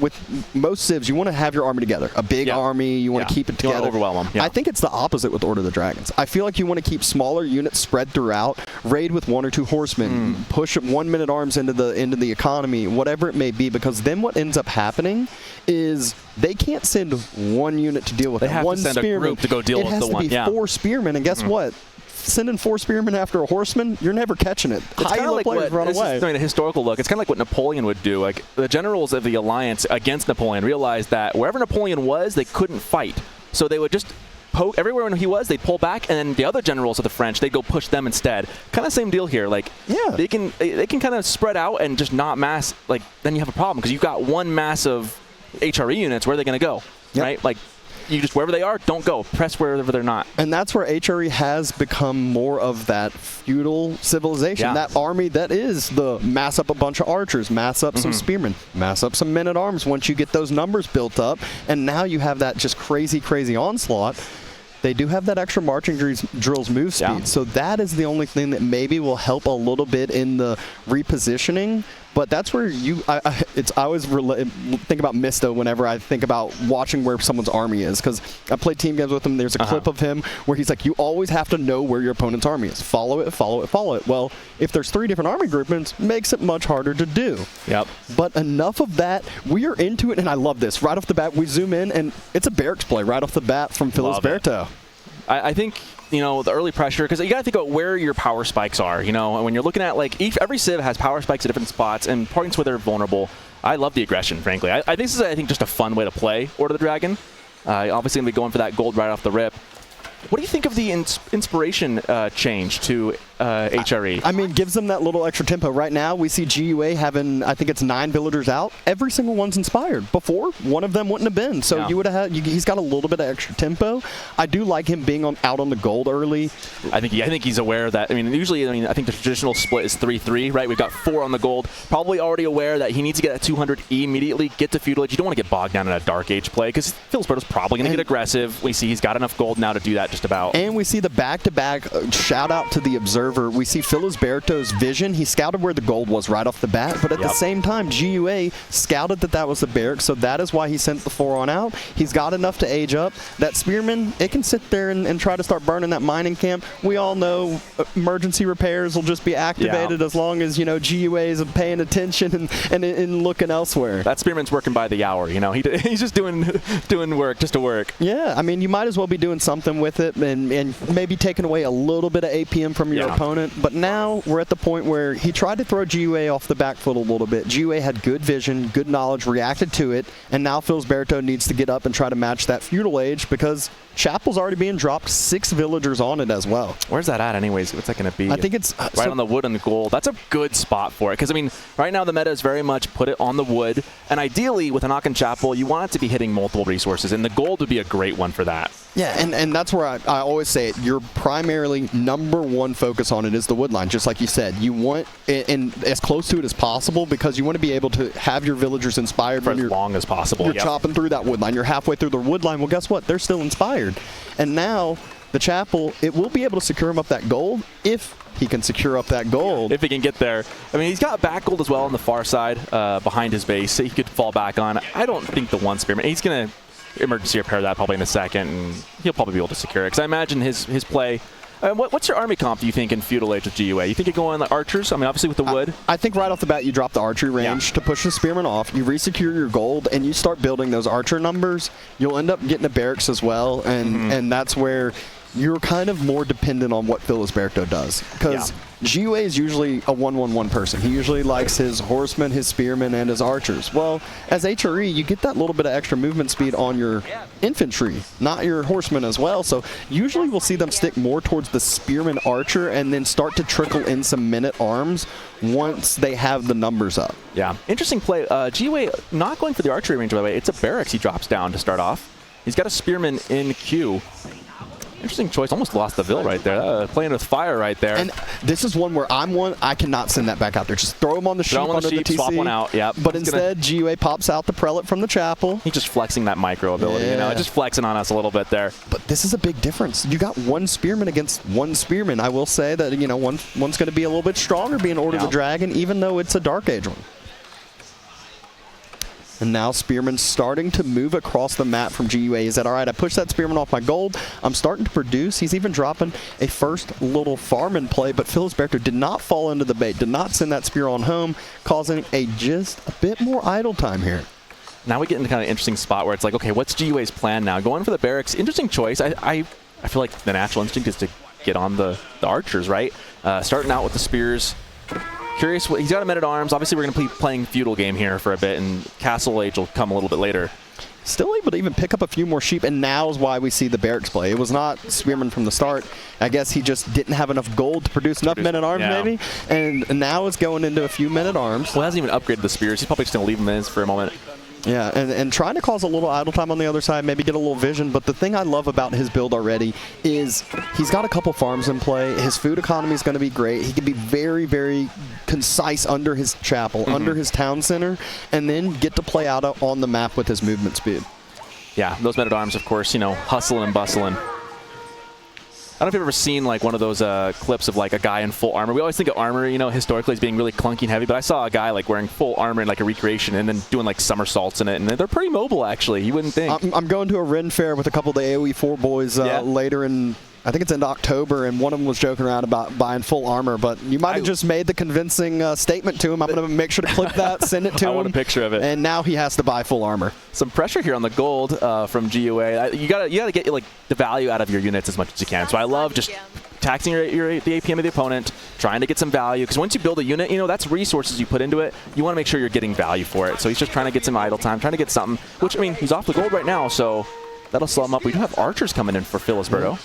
with most civs, you want to have your army together. A big army, you want to keep it together. You want to overwhelm them. I think it's the opposite with Order of the Dragons. I feel like you want to keep smaller units spread throughout, raid with 1 or 2 horsemen, push 1-minute arms into the economy, whatever it may be, because then what ends up happening is they can't send 1 unit to deal with they have one to send spearman. a group to go deal with the one. It has to be 4 spearmen, and guess what? Sending 4 spearmen after a horseman, you're never catching it. It's kind of like players run away. Is, a historical look. It's kind of like what Napoleon would do. Like the generals of the alliance against Napoleon realized that wherever Napoleon was, they couldn't fight. So they would just poke everywhere when he was. They'd pull back, and then the other generals of the French, they'd go push them instead. Kind of same deal here. Like they can kind of spread out and just not mass. Like then you have a problem because you've got one mass of HRE units. Where are they going to go? Right? Like. You just, wherever they are, don't go. Press wherever they're not. And that's where HRE has become more of that feudal civilization. Yeah. That army that is the mass up a bunch of archers, mass up some spearmen, mass up some men-at-arms once you get those numbers built up. And now you have that just crazy, crazy onslaught. They do have that extra marching drills move speed. So that is the only thing that maybe will help a little bit in the repositioning. But that's where I always think about Misto whenever I think about watching where someone's army is, because I played team games with him. There's a clip of him where he's like, you always have to know where your opponent's army is. Follow it, follow it, follow it. Well, if there's 3 different army groupings, makes it much harder to do. Yep. But enough of that. We are into it, and I love this. Right off the bat, we zoom in, and it's a barracks play right off the bat from Filisberto. I think, the early pressure, because you got to think about where your power spikes are. When you're looking at, like, every civ has power spikes at different spots and points where they're vulnerable. I love the aggression, frankly. I think this is, just a fun way to play Order of the Dragon. Obviously, going to be going for that gold right off the rip. What do you think of the inspiration change to HRE? I mean, gives them that little extra tempo. Right now, we see GUA having, I think it's 9 villagers out. Every single one's inspired. Before, one of them wouldn't have been. So you would have had. He's got a little bit of extra tempo. I do like him being out on the gold early. I think he's aware that. Usually, I think the traditional split is 3-3, right? We've got 4 on the gold. Probably already aware that he needs to get that 200 E immediately. Get to feudal age. You don't want to get bogged down in a dark age play because Filisberto's probably going to get aggressive. We see he's got enough gold now to do that just about. And we see the back-to-back shout out to the observer. We see Filisberto's vision. He scouted where the gold was right off the bat, but at the same time, GUA scouted that was the barracks, so that is why he sent the 4 on out. He's got enough to age up. That spearman, it can sit there and try to start burning that mining camp. We all know emergency repairs will just be activated as long as, GUA is paying attention and looking elsewhere. That spearman's working by the hour, He's just doing work just to work. Yeah, I mean, you might as well be doing something with it and maybe taking away a little bit of APM from your opponent. But now we're at the point where he tried to throw GUA off the back foot a little bit. GUA had good vision, good knowledge, reacted to it, and now Filisberto needs to get up and try to match that feudal age because Chapel's already being dropped, 6 villagers on it as well. Where's that at anyways? What's that going to be? I think it's right on the wood and the gold. That's a good spot for it because, right now the meta is very much put it on the wood, and ideally with an Aachen Chapel, you want it to be hitting multiple resources, and the gold would be a great one for that. Yeah, and that's where I always say it. Your primarily #1 focus on it is the wood line, just like you said. You want and as close to it as possible because you want to be able to have your villagers inspired for as long as possible. You're chopping through that wood line. You're halfway through the wood line. Well, guess what? They're still inspired. And now the chapel, it will be able to secure him up that gold if he can secure up that gold. If he can get there. He's got back gold as well on the far side behind his base that he could fall back on. I don't think the 1 spearman, he's going to emergency repair that probably in a second, and he'll probably be able to secure it. Because I imagine his play. What's your army comp, do you think, in feudal age with GUA? You think you go on the archers? Obviously with the wood. I think right off the bat you drop the archery range to push the spearman off. You resecure your gold, and you start building those archer numbers. You'll end up getting a barracks as well, and that's where you're kind of more dependent on what Filisberto does. Because GUA is usually a 1-1-1 person. He usually likes his horsemen, his spearmen, and his archers. Well, as HRE, you get that little bit of extra movement speed on your infantry, not your horsemen as well. So usually we'll see them stick more towards the spearman archer and then start to trickle in some men-at-arms once they have the numbers up. Yeah. Interesting play. GUA not going for the archery range, by the way. It's a barracks he drops down to start off. He's got a spearman in queue. Interesting choice. Almost lost the Vil right there. Playing with fire right there. And this is one where I cannot send that back out there. Just throw him on the sheep under the TC. Swap one out. Yep. But instead, GUA pops out the prelate from the chapel. He's just flexing that micro ability, just flexing on us a little bit there. But this is a big difference. You got 1 spearman against 1 spearman. I will say that, one's going to be a little bit stronger being Order of the Dragon, even though it's a Dark Age one. And now Spearman's starting to move across the map from GUA. He said, all right, I pushed that Spearman off my gold. I'm starting to produce. He's even dropping a first little farm in play, but Filisberto did not fall into the bait, did not send that spear on home, causing just a bit more idle time here. Now we get into kind of an interesting spot where it's like, okay, what's GUA's plan now? Going for the barracks, interesting choice. I feel like the natural instinct is to get on the archers, right? Starting out with the spears. Curious, he's got a men-at-arms. Obviously, we're going to be playing feudal game here for a bit, and Castle Age will come a little bit later. Still able to even pick up a few more sheep, and now is why we see the barracks play. It was not Spearman from the start. I guess he just didn't have enough gold to produce enough men-at-arms, maybe. And now is going into a few men-at-arms. Well, he hasn't even upgraded the spears. He's probably just going to leave them in for a moment. Yeah, and trying to cause a little idle time on the other side, maybe get a little vision. But the thing I love about his build already is he's got a couple farms in play. His food economy is going to be great. He can be very, very concise under his chapel, under his town center, and then get to play out on the map with his movement speed. Yeah, those men-at-arms, of course, you know, hustling and bustling. I don't know if you've ever seen like one of those clips of like a guy in full armor. We always think of armor, you know, historically as being really clunky and heavy, but I saw a guy like wearing full armor in like a recreation and then doing like somersaults in it, and they're pretty mobile actually. You wouldn't think. I'm going to a Ren fair with a couple of the AoE 4 boys later in, I think it's in October, and one of them was joking around about buying full armor, but you might have just made the convincing statement to him. I'm going to make sure to clip that, send it to him. I want a picture of it. And now he has to buy full armor. Some pressure here on the gold from GUA. You gotta get like the value out of your units as much as you can. So I love just taxing the APM of the opponent, trying to get some value, because once you build a unit, you know, that's resources you put into it. You want to make sure you're getting value for it. So he's just trying to get some idle time, trying to get something, which, I mean, he's off the gold right now, so that'll slow him up. We do have archers coming in for Filisberto.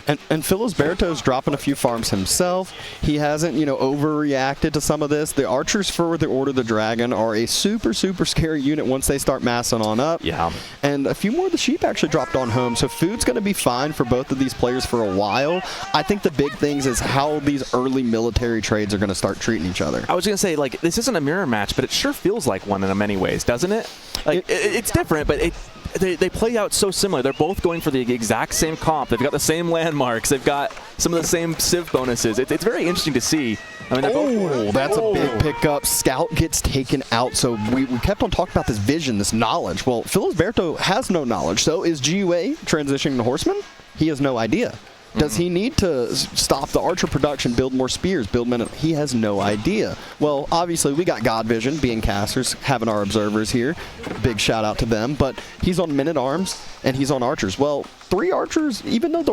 And Filisberto's dropping a few farms himself. He hasn't, you know, overreacted to some of this. The archers for the Order of the Dragon are a super, super scary unit once they start massing on up. Yeah. And a few more of the sheep actually dropped on home. So food's going to be fine for both of these players for a while. I think the big things is how these early military trades are going to start treating each other. I was going to say, like, this isn't a mirror match, but it sure feels like one in many ways, doesn't it? Like, it's different, but they play out so similar. They're both going for the exact same comp. They've got the same landmarks. They've got some of the same civ bonuses. It's very interesting to see. I mean, both that's a big pickup. Scout gets taken out. So we kept on talking about this vision, this knowledge. Well, Filisberto has no knowledge. So is GUA transitioning to Horseman? He has no idea. Does he need to stop the archer production, build more spears, build men? He has no idea. Well, obviously, we got God Vision, being casters, having our observers here. Big shout out to them. But he's on men-at-arms, and he's on archers. Well, 3 archers, even though the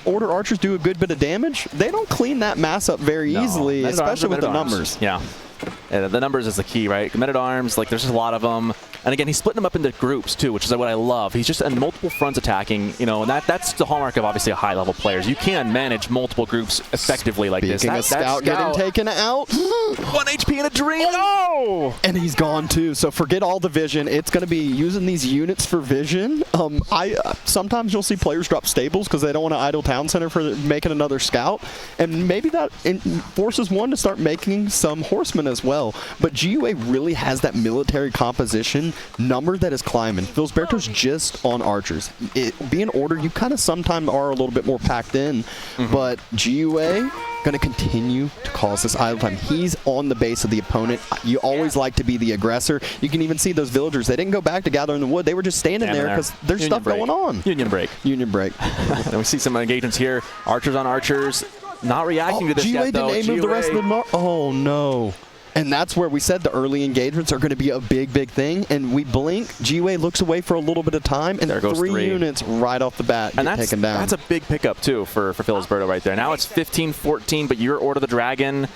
order archers do a good bit of damage, they don't clean that mass up very easily, especially with the numbers. Yeah. The numbers is the key, right? Men-at-arms, like, there's just a lot of them. And again, he's splitting them up into groups, too, which is what I love. He's just on multiple fronts attacking, you know, and that's the hallmark of, obviously, a high-level players. You can manage multiple groups effectively like this. Speaking of Scout getting taken out. 1 HP in a dream. Oh! And he's gone, too. So forget all the vision. It's going to be using these units for vision. Sometimes you'll see players drop stables because they don't want to idle town center for making another Scout. And maybe that forces one to start making some horsemen as well. But GUA really has that military composition number that is climbing. Filisberto's just on archers. Being order, you kind of sometimes are a little bit more packed in, but GUA going to continue to cause this idle time. He's on the base of the opponent. You always like to be the aggressor. You can even see those villagers. They didn't go back to gather in the wood. They were just standing there because there's stuff going on. Union break. Union break. And we see some engagements here. Archers on archers. Not reacting to this yet, though. GUA didn't move the rest of the oh, no. And that's where we said the early engagements are going to be a big, big thing. And we blink. GUA looks away for a little bit of time, and there goes 3 units right off the bat get taken down. That's a big pickup, too, for Filisberto right there. Now it's 15-14, but you're Order of the Dragon.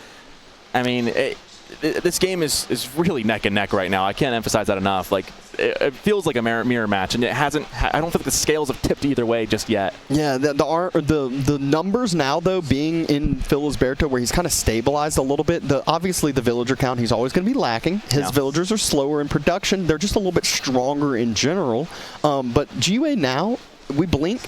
I mean, this game is really neck and neck right now. I can't emphasize that enough. Like, it feels like a mirror match, and it hasn't. I don't think the scales have tipped either way just yet. Yeah, the numbers now though being in Filisberto, where he's kind of stabilized a little bit. Obviously the villager count he's always going to be lacking. His villagers are slower in production. They're just a little bit stronger in general. But GUA now, we blink.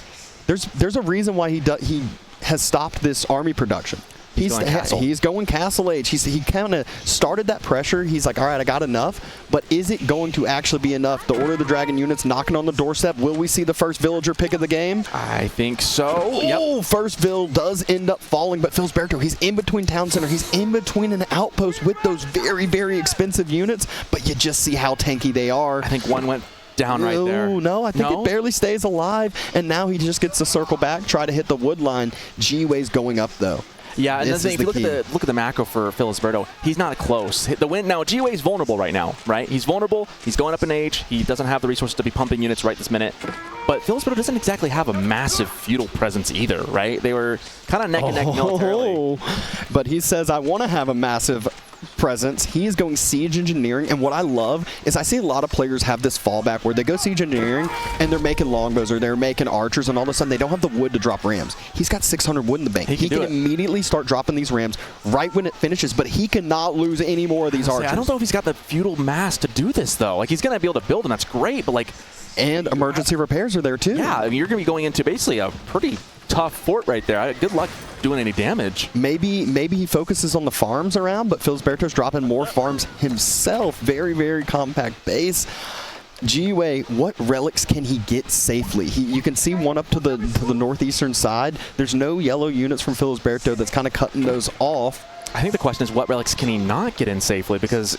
There's a reason why he has stopped this army production. He's going Castle Age. He kind of started that pressure. He's like, all right, I got enough. But is it going to actually be enough? The Order of the Dragon units knocking on the doorstep. Will we see the first villager pick of the game? I think so. Oh, first Vil does end up falling, but Filisberto, he's in between Town Center. He's in between an outpost with those very, very expensive units, but you just see how tanky they are. I think one went down right there. No, I think it barely stays alive, and now he just gets to circle back, try to hit the wood line. GiveUA's going up, though. Yeah, and if you look at the macro for Filisberto, he's not close. The win now, GiveUA is vulnerable right now, right? He's vulnerable. He's going up in age. He doesn't have the resources to be pumping units right this minute. But Filisberto doesn't exactly have a massive feudal presence either, right? They were kind of neck and neck militarily. But he says, I want to have a massive presence. He is going siege engineering, and what I love is I see a lot of players have this fallback where they go siege engineering and they're making longbows or they're making archers, and all of a sudden they don't have the wood to drop rams. He's got 600 wood in the bank. He can immediately start dropping these rams right when it finishes, but he cannot lose any more of these archers. I don't know if he's got the feudal mass to do this though. Like, he's going to be able to build them, that's great, but like, and emergency repairs are there too. Yeah, I mean, you're going to be going into basically a pretty tough fort right there. Good luck doing any damage. Maybe he focuses on the farms around, but Filisberto's dropping more farms himself. Very, very compact base. GiveUA, what relics can he get safely? You can see one up to the northeastern side. There's no yellow units from Filisberto that's kind of cutting those off. I think the question is, what relics can he not get in safely? Because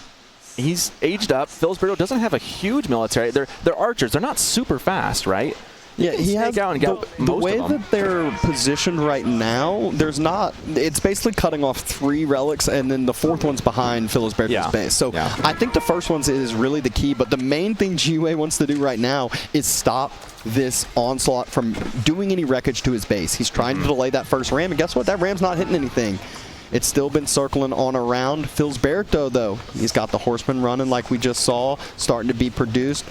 he's aged up. Filisberto doesn't have a huge military. They're archers. They're not super fast, right? Yeah, he has the way that they're positioned right now. There's not. It's basically cutting off 3 relics, and then the 4th one's behind Filisberto's base. So I think the first one is really the key. But the main thing GiveUA wants to do right now is stop this onslaught from doing any wreckage to his base. He's trying to delay that first ram, and guess what? That ram's not hitting anything. It's still been circling on around. Filisberto, though, he's got the horsemen running like we just saw, starting to be produced.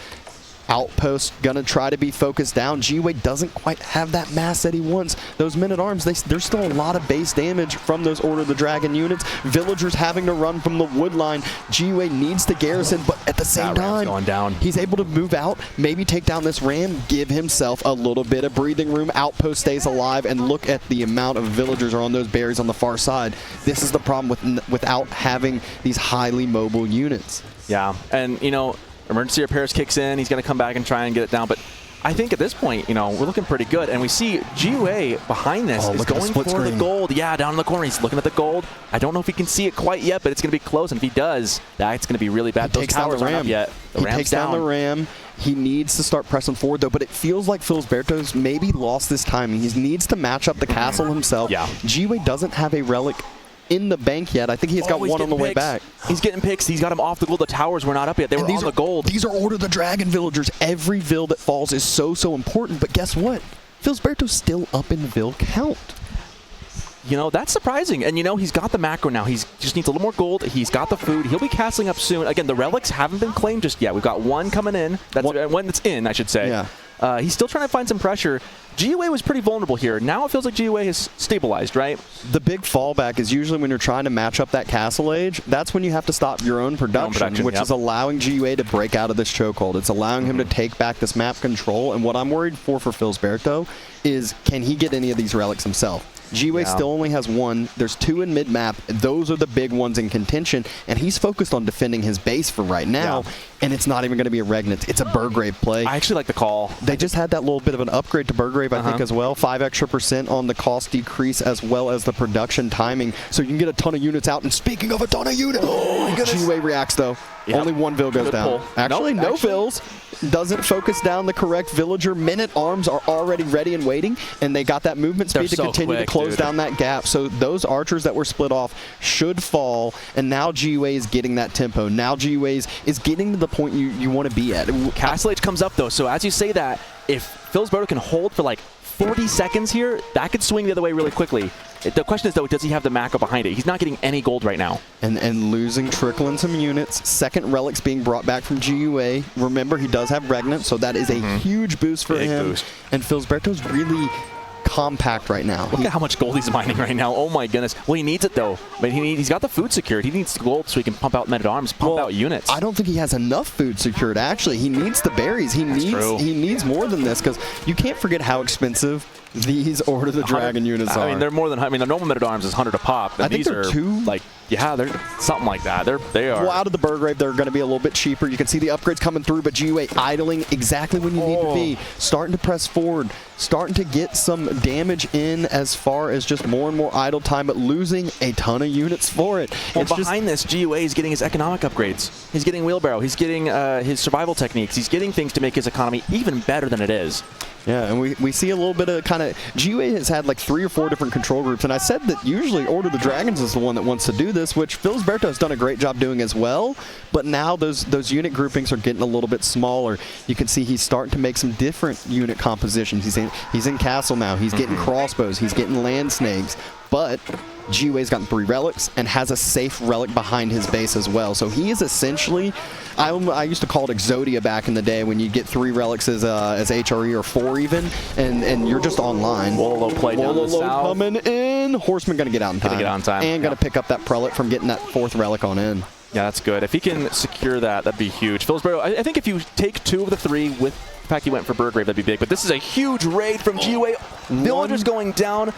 Outpost gonna try to be focused down. GiveUA doesn't quite have that mass that he wants. Those men-at-arms, there's still a lot of base damage from those Order of the Dragon units. Villagers having to run from the wood line. GiveUA needs to garrison, but at the same time, going down. He's able to move out, maybe take down this ram, give himself a little bit of breathing room. Outpost stays alive, and look at the amount of villagers are on those berries on the far side. This is the problem without having these highly mobile units. Yeah, and you know, emergency repairs kicks in. He's going to come back and try and get it down. But I think at this point, you know, we're looking pretty good. And we see GiveUA behind this is going for the gold. Yeah, down in the corner. He's looking at the gold. I don't know if he can see it quite yet, but it's going to be close. And if he does, that's going to be really bad. Those towers aren't up yet. He takes down the ram. He needs to start pressing forward, though, but it feels like Filisberto's maybe lost this timing. He needs to match up the castle himself. Yeah. GiveUA doesn't have a relic in the bank yet. I think he's got one on the way back. He's getting picks. He's got him off the gold. The towers were not up yet. They were on the gold. These are Order of the Dragon villagers. Every Vil that falls is so important. But guess what? Filisberto's still up in the Vil count. You know, that's surprising. And, you know, he's got the macro now. He just needs a little more gold. He's got the food. He'll be castling up soon. Again, the relics haven't been claimed just yet. We've got one coming in. That's one that's in, I should say. Yeah. He's still trying to find some pressure. GiveUA was pretty vulnerable here. Now it feels like GiveUA has stabilized, right? The big fallback is usually when you're trying to match up that castle age. That's when you have to stop your own production, which is allowing GiveUA to break out of this chokehold. It's allowing him to take back this map control. And what I'm worried for Filisberto is, can he get any of these relics himself? GiveUA still only has 1. There's 2 in mid-map. Those are the big ones in contention, and he's focused on defending his base for right now, and it's not even going to be a Regnant. It's a Burgrave play. I actually like the call. They just had that little bit of an upgrade to Burgrave, I think, as well. 5% extra on the cost decrease as well as the production timing, so you can get a ton of units out. And speaking of a ton of units, GiveUA reacts, though. Only 1 Vil goes down. Actually, no Vils. Doesn't focus down the correct villager. Men-at-arms are already ready and waiting, and they got that movement speed to continue to close down that gap. So those archers that were split off should fall, and now GiveUA is getting that tempo. Now GiveUA is getting to the point you want to be at. Castle Age comes up, though, so as you say that, if Filisberto can hold for like 40 seconds here, that could swing the other way really quickly. The question is, though, does he have the macro behind it? He's not getting any gold right now. And losing, trickling some units. Second relics being brought back from GiveUA. Remember, he does have Regnant, so that is a huge boost for him. And Filisberto's really compact right now. Look at how much gold he's mining right now. Oh my goodness. Well, he needs it though. But he's got the food secured. He needs gold so he can pump out men-at-arms, pump out units. I don't think he has enough food secured, actually. He needs the berries. He needs more than this, because you can't forget how expensive these Order the Dragon units are. I mean, they're more than. I mean, the normal men-at-arms is 100 a pop. And I think they're like, yeah, they're something like that. They are. Well, out of the Burgrave, they're going to be a little bit cheaper. You can see the upgrades coming through, but GiveUA idling exactly when you need to be. Starting to press forward, starting to get some damage in as far as just more and more idle time, but losing a ton of units for it. Well, behind this, GiveUA is getting his economic upgrades. He's getting wheelbarrow. He's getting his survival techniques. He's getting things to make his economy even better than it is. Yeah, and we see a little bit of kind of GiveUA has had like 3 or 4 different control groups, and I said that usually Order the Dragons is the one that wants to do this, which Filisberto has done a great job doing as well. But now those unit groupings are getting a little bit smaller. You can see he's starting to make some different unit compositions. He's in castle now. He's getting crossbows. He's getting land snakes. But GiveUA's gotten 3 relics and has a safe relic behind his base as well. So he is essentially, I used to call it Exodia back in the day when you get 3 relics as HRE or 4 even, and you're just online. Wololo play down the south. Coming in. Horseman going to get out in time. And going to pick up that prelate from getting that 4th relic on in. Yeah, that's good. If he can secure that, that'd be huge. Filisberto, I think if you take 2 of the 3 with the fact he went for Burgrave, that'd be big. But this is a huge raid from GiveUA. Villagers going down.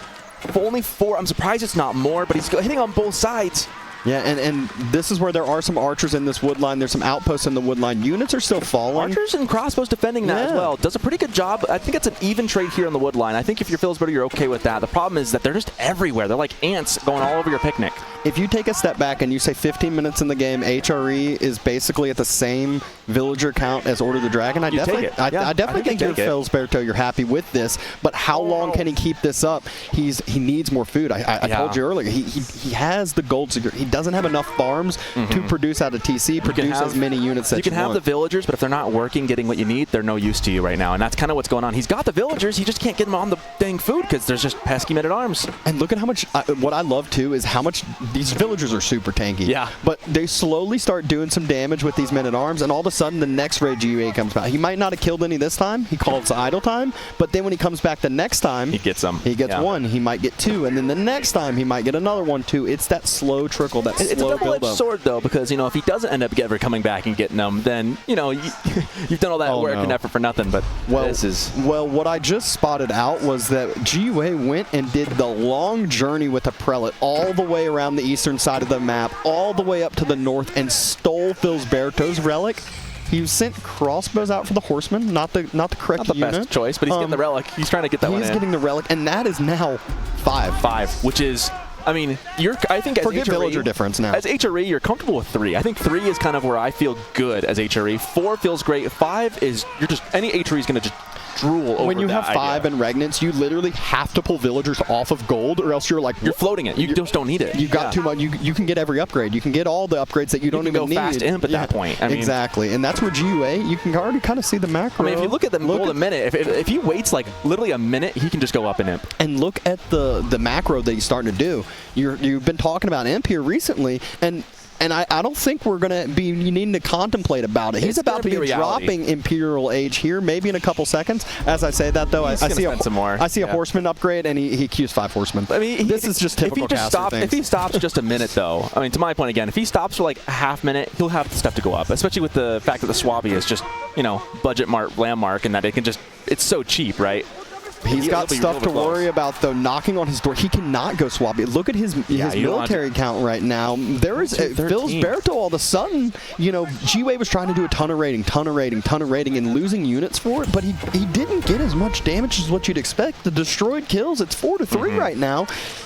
Only 4. I'm surprised it's not more, but he's hitting on both sides. Yeah, and this is where there are some archers in this wood line. There's some outposts in the wood line. Units are still falling. Archers and crossbows defending that as well. Does a pretty good job. I think it's an even trade here on the wood line. I think if you're Filisberto, you're okay with that. The problem is that they're just everywhere. They're like ants going all over your picnic. If you take a step back and you say 15 minutes in the game, HRE is basically at the same villager count as Order the Dragon, I definitely think you're Filisberto, you're happy with this. But how long can he keep this up? He needs more food. I told you earlier, he has the gold secure. He doesn't have enough farms to produce out of TC, produce as many units that you can have the villagers, but if they're not working, getting what you need, they're no use to you right now. And that's kind of what's going on. He's got the villagers, he just can't get them on the dang food because there's just pesky men-at-arms. And look at how much, what I love too is how much these villagers are super tanky. Yeah. But they slowly start doing some damage with these men-at-arms, and all of a sudden the next raid GiveUA comes back. He might not have killed any this time, he calls idle time, but then when he comes back the next time, he gets them. He gets 1, he might get 2, and then the next time he might get another 1 too. It's that slow trickle, that slow build-up. It's a double-edged sword though, because if he doesn't end up ever coming back and getting them, then you've done all that work and effort for nothing. But what I just spotted out was that GiveUA went and did the long journey with a prelate all the way around the eastern side of the map, all the way up to the north, and stole Filisberto's relic. He sent crossbows out for the horseman, not the correct unit. Not the best choice, but he's getting the relic. He's trying to get that one in. He's getting the relic, and that is now 5. 5, which is, I mean, I think as forget villager difference now. As HRE, you're comfortable with 3. I think 3 is kind of where I feel good as HRE. 4 feels great. 5 is, any HRE is going to just drool over when you have 5 idea. and regnants, you literally have to pull villagers off of gold, or else you're floating it. You just don't need it. You've got too much. You can get every upgrade. You can get all the upgrades that you don't even need. You can go fast imp at that point. I mean, exactly, and that's where GiveUA, you can already kind of see the macro. I mean, if you look at the golden minute, if he waits like literally a minute, he can just go up in imp. And look at the macro that he's starting to do. You've been talking about imp here recently, and I don't think we're going to be needing to contemplate about it. He's about to be dropping Imperial Age here, maybe in a couple seconds. As I say that, though, I see a horseman upgrade, and he queues 5 horsemen. I mean, this is just typical caster things. If he stops just a minute, though, I mean, to my point again, if he stops for like a half minute, he'll have the stuff to go up, especially with the fact that the Swabby is just, budget landmark, and that it's so cheap, right? He's got stuff to worry about, though, knocking on his door. He cannot go Swabby. Look at his military count right now. There is Filisberto all of a sudden. GiveUA was trying to do a ton of raiding, and losing units for it, but he didn't get as much damage as what you'd expect. The destroyed kills, it's 4-3 right now.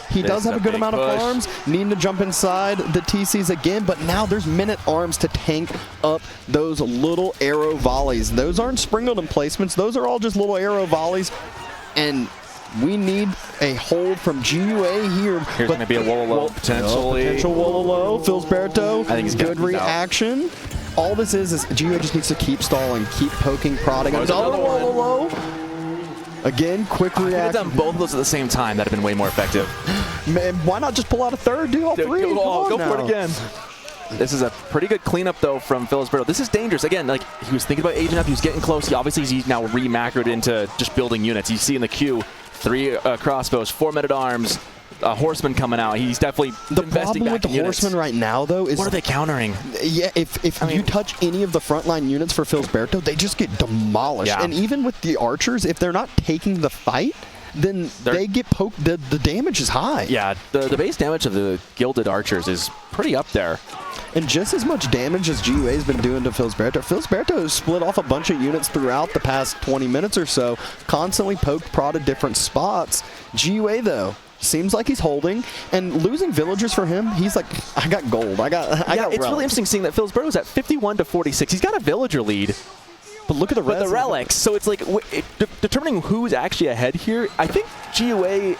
He does have a good amount of farms, needing to jump inside the TCs again, but now there's men-at-arms to tank up those little arrow volleys. Those aren't sprinkled emplacements. Those are all just little arrow volleys. And we need a hold from GiveUA here. Here's going to be a Wololo, potentially. Potential Wololo. Filisberto, I think he's good reaction. All this is GiveUA just needs to keep stalling, keep poking, prodding. Another Wololo. Again, quick reaction. If done both of those at the same time, that'd have been way more effective. Man, why not just pull out a third? Do all 3. Go for it again. This is a pretty good cleanup, though, from Filisberto. This is dangerous. Again, he was thinking about aging up. He was getting close. He's now re-macroed into just building units. You see in the queue, 3 crossbows, 4 men-at-arms, a horseman coming out. He's definitely the investing problem with back the in horsemen right now, though, is what are they countering? Yeah, if you touch any of the frontline units for Filisberto, they just get demolished. Yeah. And even with the archers, if they're not taking the fight, then they get poked. The damage is high. Yeah, the base damage of the gilded archers is pretty up there. And just as much damage as GiveUA has been doing to Filisberto, Filisberto has split off a bunch of units throughout the past 20 minutes or so, constantly poked, prodded different spots. GiveUA, though, seems like he's holding, and losing villagers for him, he's like, I got gold. I got it's relics. really interesting seeing that Filisberto's at 51 to 46. He's got a villager lead. But look at the But the relics, so it's like determining who's actually ahead here. I think GiveUA,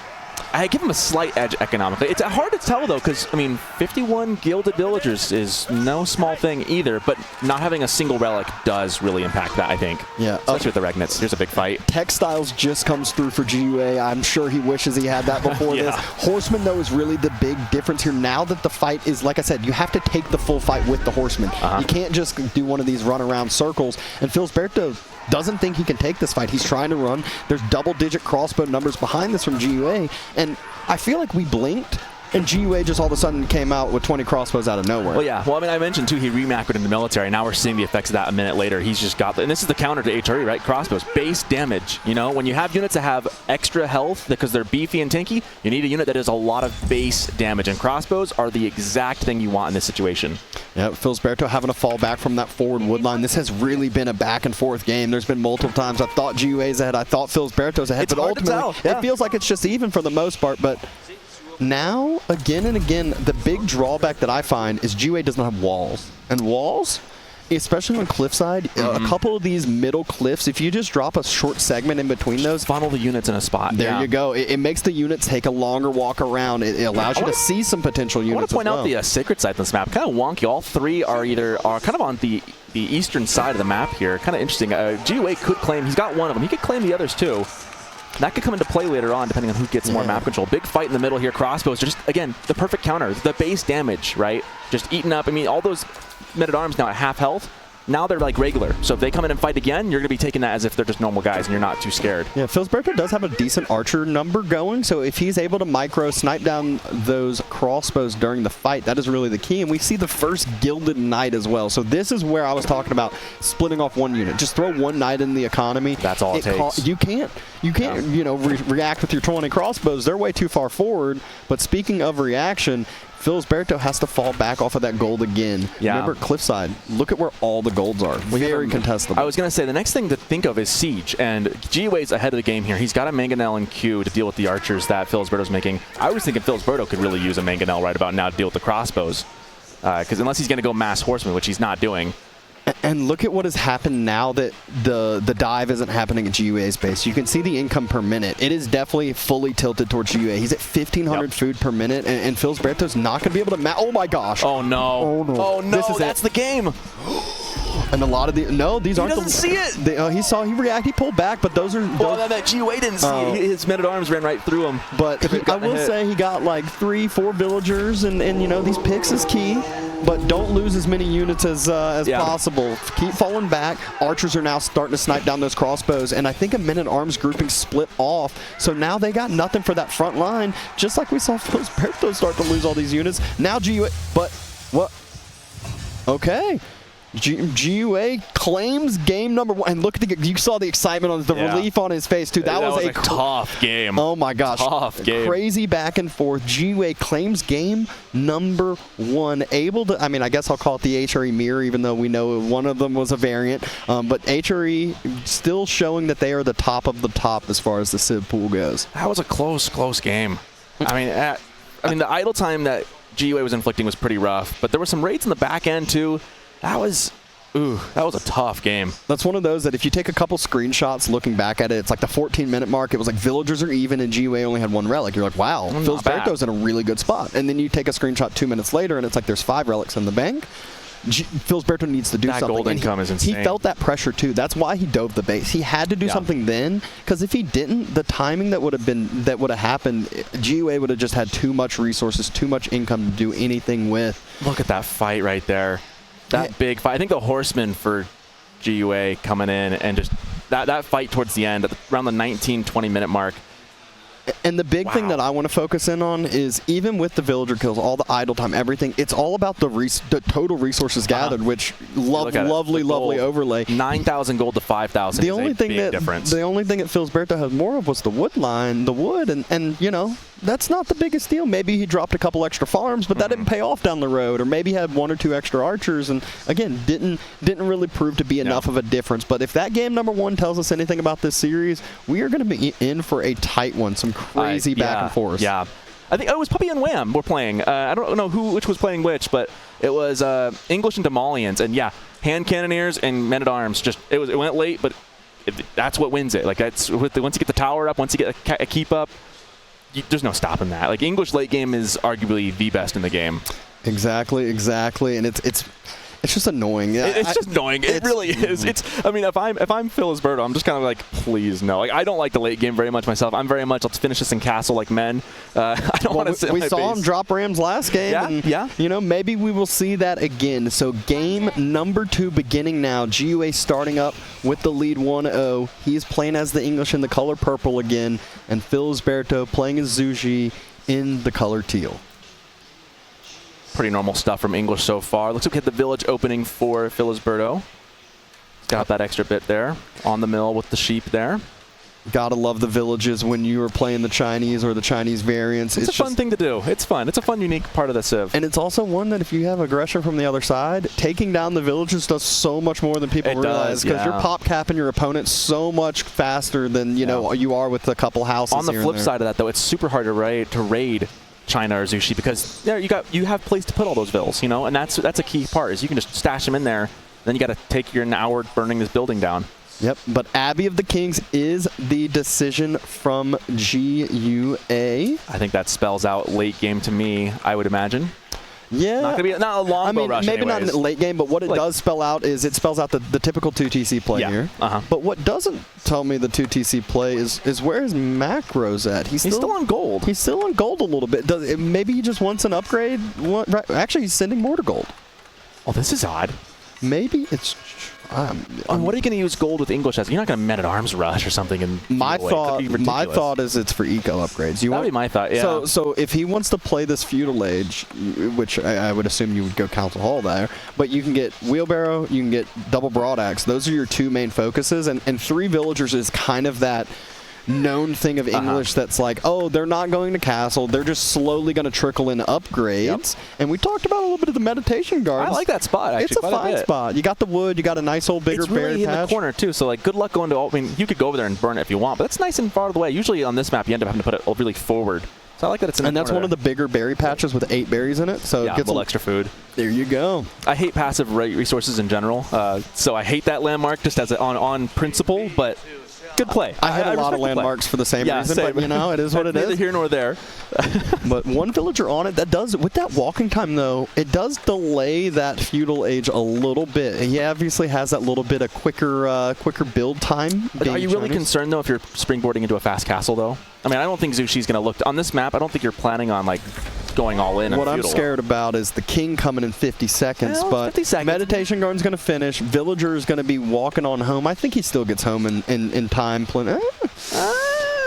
I give him a slight edge economically. It's hard to tell, though, because, I mean, 51 gilded villagers is no small thing either, but not having a single relic does really impact that, I think. Yeah. Especially with the Regnets. Here's a big fight. Textiles just comes through for GiveUA. I'm sure he wishes he had that before Yeah. this. Horseman, though, is really the big difference here. Now that the fight is, like I said, you have to take the full fight with the Horseman. You can't just do one of these run-around circles. And Filisberto doesn't think he can take this fight. He's trying to run. There's double-digit crossbow numbers behind this from GiveUA. And I feel like we blinked, and GiveUA just all of a sudden came out with 20 crossbows out of nowhere. Well, yeah. Well, I mean, I mentioned, too, he remacroed in the military. Now we're seeing the effects of that a minute later. He's just got and this is the counter to HRE, right? Crossbows. Base damage. You know, when you have units that have extra health because they're beefy and tanky, you need a unit that does a lot of base damage. And crossbows are the exact thing you want in this situation. Yeah, Filisberto having to fall back from that forward wood line. This has really been a back-and-forth game. There's been multiple times I thought GiveUA's ahead, I thought Filisberto's ahead, It's but hard to ultimately tell. Yeah. it feels like it's just even for the most part. But now, again and again, the big drawback that I find is GiveUA does not have walls. And walls, especially on cliffside, a couple of these middle cliffs, if you just drop a short segment in between those, Funnel the units in a spot. there you go. It makes the units take a longer walk around. It allows you to see some potential units. I want to point out the sacred sites on this map. Kind of wonky. All 3 are kind of on the eastern side of the map here. Kind of interesting. GiveUA could claim, he's got one of them. He could claim the others too. That could come into play later on, depending on who gets more map control. Big fight in the middle here. Crossbows are just, again, the perfect counter. The base damage, right? Just eating up. I mean, all those men-at-arms now at half health. Now they're like regular. So if they come in and fight again, you're going to be taking that as if they're just normal guys and you're not too scared. Yeah, Filisberto does have a decent archer number going, so if he's able to micro snipe down those crossbows during the fight, that is really the key. And we see the first gilded knight as well. So this is where I was talking about splitting off one unit. Just throw one knight in the economy. That's all it takes. You can't you know, react with your 20 crossbows. They're way too far forward. But speaking of reaction, Filisberto has to fall back off of that gold again. Yeah. Remember, cliffside, look at where all the golds are. Very contestable. I was going to say, the next thing to think of is siege, and GiveUA's ahead of the game here. He's got a mangonel in queue to deal with the archers that Filisberto's making. I was thinking Filisberto could really use a mangonel right about now to deal with the crossbows, because unless he's going to go mass horseman, which he's not doing. And look at what has happened now that the dive isn't happening at GiveUA's base. You can see the income per minute. It is definitely fully tilted towards GiveUA. He's at 1,500 food per minute, and Filisberto's not going to be able to oh my gosh. Oh no. Oh no. Oh no, This is that's the game. And a lot of these aren't. He doesn't see it. He reacted. He pulled back, but those are. Well, that GiveUA didn't see it. His men-at-arms ran right through him. But I will say he got like 3-4 villagers, and you know, these picks is key. But don't lose as many units as possible. Keep falling back. Archers are now starting to snipe down those crossbows, and I think a men-at-arms grouping split off. So now they got nothing for that front line, just like we saw Filisberto start to lose all these units. Now GiveUA, but what? Okay. GiveUA claims game number 1, and look at you saw the excitement on the relief on his face too. That was a tough game. Oh my gosh, tough game. Crazy back and forth. GiveUA claims game number 1. Able to, I mean, I guess I'll call it the HRE mirror, even though we know one of them was a variant. But HRE still showing that they are the top of the top as far as the Civ pool goes. That was a close game. I mean, the idle time that GiveUA was inflicting was pretty rough, but there were some raids in the back end too. That was a tough game. That's one of those that if you take a couple screenshots looking back at it, it's like the 14-minute mark. It was like villagers are even and GiveUA only had 1 relic. You're like, wow, Filisberto's in a really good spot. And then you take a screenshot 2 minutes later and it's like there's 5 relics in the bank. Filisberto needs to do something. That gold income is insane. He felt that pressure too. That's why he dove the base. He had to do something then, because if he didn't, the timing that would have happened, GiveUA would have just had too much resources, too much income to do anything with. Look at that fight right there. That big fight. I think the horsemen for GiveUA coming in and just that fight towards the end, around the 19-20 minute mark, And the big thing that I want to focus in on is even with the villager kills, all the idle time, everything, it's all about the total resources gathered, which lovely overlay. 9,000 gold to 5,000 is a big difference. The only thing that Filisberto has more of was the wood line, the wood, and you know, that's not the biggest deal. Maybe he dropped a couple extra farms, but that didn't pay off down the road. Or maybe he had 1 or 2 extra archers, and again, didn't really prove to be enough of a difference. But if that game number 1 tells us anything about this series, we are going to be in for a tight one. Some crazy back and forth. Yeah. I think it was Puppy and Wham were playing. I don't know which was playing which, but it was English and Demolians, and yeah, hand cannoneers and men at arms. Just it went late, but that's what wins it. Like that's once you get the tower up, once you get a keep up. There's no stopping that. Like English late game is arguably the best in the game. Exactly, and it's just annoying. It's just annoying. It really is. I mean, if I'm Filisberto, I'm just kind of like, please no. Like I don't like the late game very much myself. I'm very much let's finish this in castle like men. I don't want to sit. We saw him drop Rams last game. Yeah. You know, maybe we will see that again. So game number 2 beginning now. GiveUA starting up with the lead 1-0. He's playing as the English in the color purple again, and Filisberto playing as Zhu Ji in the color teal. Pretty normal stuff from English so far. Looks like we hit the village opening for Filisberto. He's got that extra bit there on the mill with the sheep there. Gotta love the villages when you are playing the Chinese or the Chinese variants. It's a fun thing to do. It's fun. It's a fun, unique part of the Civ. And it's also one that if you have aggression from the other side, taking down the villages does so much more than people realize, because you're pop capping your opponent so much faster than you are with a couple houses. On the flip side of that, though, it's super hard to raid China or Zhu Ji, because you have place to put all those vills, and that's a key part, is you can just stash them in there. Then you got to take an hour burning this building down. Yep, but Abbey of the Kings is the decision from GiveUA. I think that spells out late game to me, I would imagine. Yeah. Not a long bow rush maybe anyways. not in the late game, but what it does spell out is it spells out the typical 2TC play here. But what doesn't tell me the 2TC play is where is Macros at? He's still on gold. He's still on gold a little bit. Maybe he just wants an upgrade? Actually, he's sending more to gold. Oh, this is odd. Maybe it's... what are you going to use gold with English as? You're not going to Men-at-Arms rush or something. And my thought is it's for eco upgrades. That'd be my thought, yeah. So if he wants to play this feudal age, which I would assume you would go Council Hall there, but you can get wheelbarrow, you can get double broadaxe. Those are your 2 main focuses, and 3 villagers is kind of that known thing of English that's like, oh, they're not going to castle, they're just slowly going to trickle in upgrades. And we talked about a little bit of the meditation gardens. I like that spot, actually. It's a fine spot. You got the wood, you got a nice old bigger berry patch. It's really in the corner too, so like good luck going to I mean, you could go over there and burn it if you want, but that's nice and far away. Usually on this map you end up having to put it really forward. So I like that it's in the corner. And that's one of the bigger berry patches with 8 berries in it, so it gets a little extra food. There you go. I hate passive resources in general, so I hate that landmark just as on principle, but good play. I had a lot of landmarks for the same reason, but it is what it is. Neither here nor there. But 1 villager on it, with that walking time though, it does delay that feudal age a little bit. He obviously has that little bit of quicker build time. Are you really concerned though if you're springboarding into a fast castle though? I mean, I don't think Zhu Ji's going to look on this map. I don't think you're planning on like going all in. What I'm scared about is the king coming in 50 seconds, but 50 seconds. Meditation Garden's going to finish. Villager is going to be walking on home. I think he still gets home in time.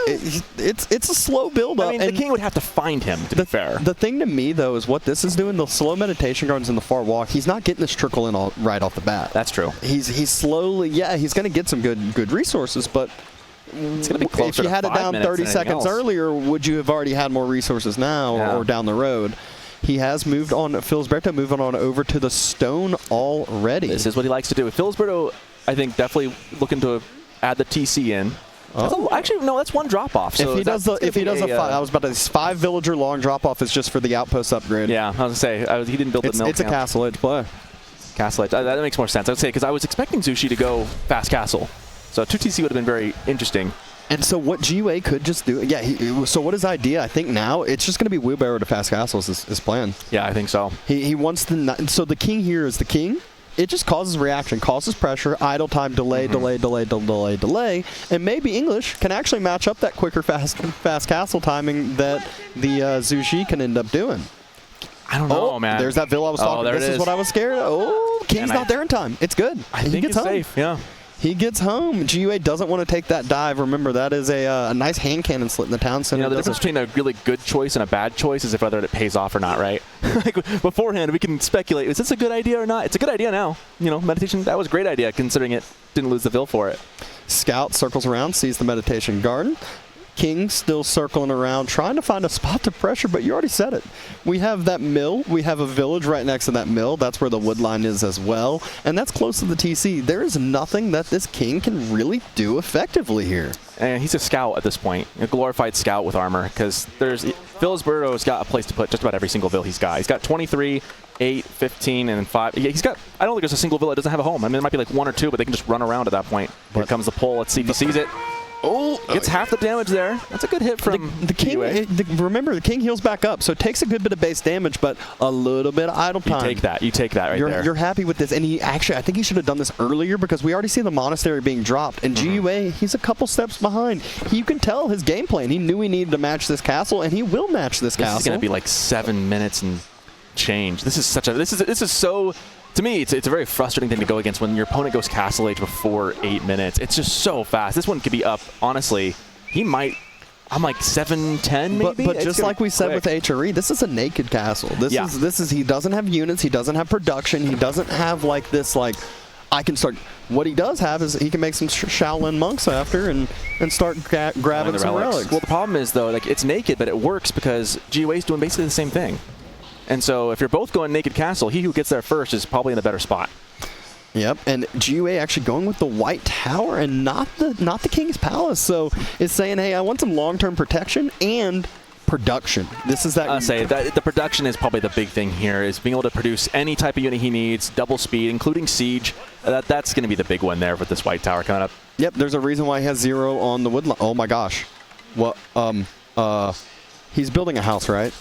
It's a slow build up. I mean, the king would have to find him, to be fair. The thing to me, though, is what this is doing, the slow meditation gardens in the far walk, he's not getting this trickle in right off the bat. That's true. He's slowly, he's going to get some good resources, but it's going to be closer. If you had it down 30 seconds earlier, would you have already had more resources now or down the road? He has moved on, Filisberto moving on over to the stone already. This is what he likes to do. Filisberto, I think, definitely looking to add the TC in. Actually, no, that's 1 drop off. So if he does I was about to say 5 villager long drop off is just for the outpost upgrade. Yeah, I was gonna say he didn't build the mill. It's a castle edge play. Castle edge. That makes more sense. I would say because I was expecting Zhu Ji to go fast castle, so 2TC would have been very interesting. And so what GiveUA could just do, so what his idea, I think now, it's just going to be wheelbarrow to fast castles is his plan. Yeah, I think so. He wants so the king here is the king. It just causes reaction, causes pressure, idle time, delay, delay. And maybe English can actually match up that quicker fast castle timing that the Zhu Ji can end up doing. I don't know, man. There's that villa I was talking about. This is what I was scared of. Oh, King's not there in time. It's good. I think he's safe, yeah. He gets home. GUA doesn't want to take that dive. Remember, that is a nice hand cannon slit in the town center. You know, the difference between a really good choice and a bad choice is if whether it pays off or not, right? Like beforehand, we can speculate, is this a good idea or not? It's a good idea now. You know, meditation, that was a great idea considering it didn't lose the Vil for it. Scout circles around, sees the meditation garden. King still circling around, trying to find a spot to pressure, but you already said it. We have that mill. We have a village right next to that mill. That's where the wood line is as well, and that's close to the TC. There is nothing that this King can really do effectively here. And he's a scout at this point, a glorified scout with armor, because Filisberto's got a place to put just about every single Vil he's got. He's got 23, 8, 15, and 5. Yeah, he's got, I don't think there's a single Vil that doesn't have a home. I mean, there might be like 1 or 2, but they can just run around at that point. Here comes the pull. Let's see if he sees it. Oh, gets half the damage there. That's a good hit from the King. Remember, the King heals back up, so it takes a good bit of base damage, but a little bit of idle time. You take that right there. You're happy with this, and he actually, I think he should have done this earlier because we already see the monastery being dropped, and GUA, he's a couple steps behind. You can tell his game plan. He knew he needed to match this castle, and he will match this castle. This is going to be like 7 minutes and change. This is so. To me, it's a very frustrating thing to go against when your opponent goes Castle Age before 8 minutes. It's just so fast. This one could be up, honestly. He might, I'm like 7-10 maybe? But just like we said with HRE, this is a naked castle. This is he doesn't have units, he doesn't have production, he doesn't have like this like, I can start, what he does have is he can make some Shaolin monks after and start grabbing some relics. Well, the problem is though, like it's naked, but it works because GUA is doing basically the same thing. And so if you're both going naked castle, he who gets there first is probably in a better spot. Yep, and GUA actually going with the white tower and not the King's Palace. So it's saying, hey, I want some long-term protection and production. This is that. I say that the production is probably the big thing here, is being able to produce any type of unit he needs, double speed, including siege. That's going to be the big one there with this white tower coming up. Yep, there's a reason why he has 0 on the wood line. Oh my gosh. What? He's building a house, right?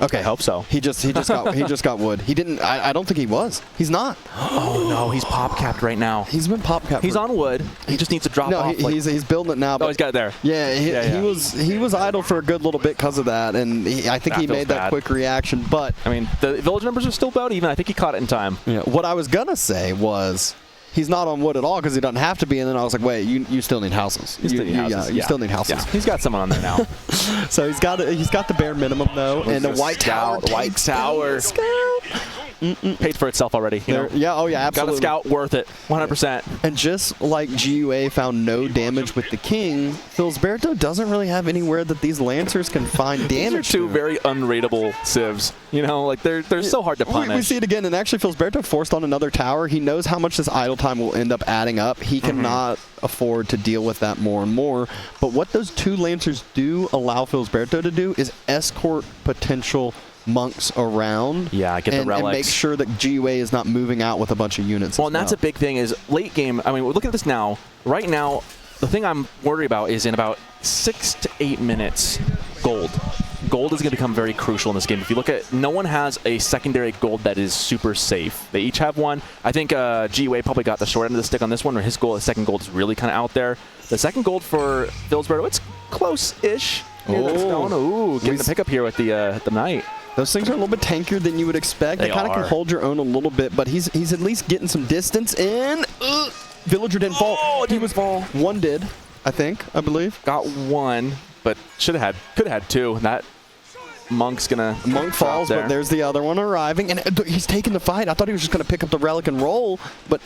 Okay, I hope so. He just got wood. He didn't. I don't think he was. He's not. Oh no, he's pop capped right now. He's been pop capped. He's on wood. He just needs to drop off. He's building it now. Oh, he's got it there. Yeah, he was idle for a good little bit because of that, and I think he made that quick reaction. But I mean, the village numbers are still about even. I think he caught it in time. Yeah. What I was gonna say was, he's not on wood at all because he doesn't have to be. And then I was like, wait, you still need houses. You still need houses. Yeah. He's got someone on there now. So he's got the bare minimum though, and the white tower. White tower. Paid for itself already. You know? Yeah. Oh yeah. Absolutely. Got a scout, worth it, 100%. And just like GUA found no damage with the King, Filisberto doesn't really have anywhere that these Lancers can find damage. These are two very unrateable civs. You know, like they're so hard to punish. We see it again, and actually Filisberto forced on another tower. He knows how much this idle time will end up adding up. He cannot afford to deal with that more and more. But what those two Lancers do allow Filisberto to do is escort potential monks around. Yeah, get the relics. And make sure that GUA is not moving out with a bunch of units. Well, and that's a big thing is late game. I mean, we're looking at this now. Right now, the thing I'm worried about is in about 6 to 8 minutes, gold. Gold is going to become very crucial in this game. If you look at, no one has a secondary gold that is super safe. They each have one. I think GUA probably got the short end of the stick on this one, where his second gold is really kind of out there. The second gold for Filisberto, it's close-ish. Ooh, getting the pickup here with the knight. Those things are a little bit tankier than you would expect. They kind of can hold your own a little bit, but he's at least getting some distance in. Villager didn't fall. He was fall. One did, I believe. Got one, but could have had two. That monk's gonna falls, but there's the other one arriving, and he's taking the fight. I thought he was just gonna pick up the relic and roll, but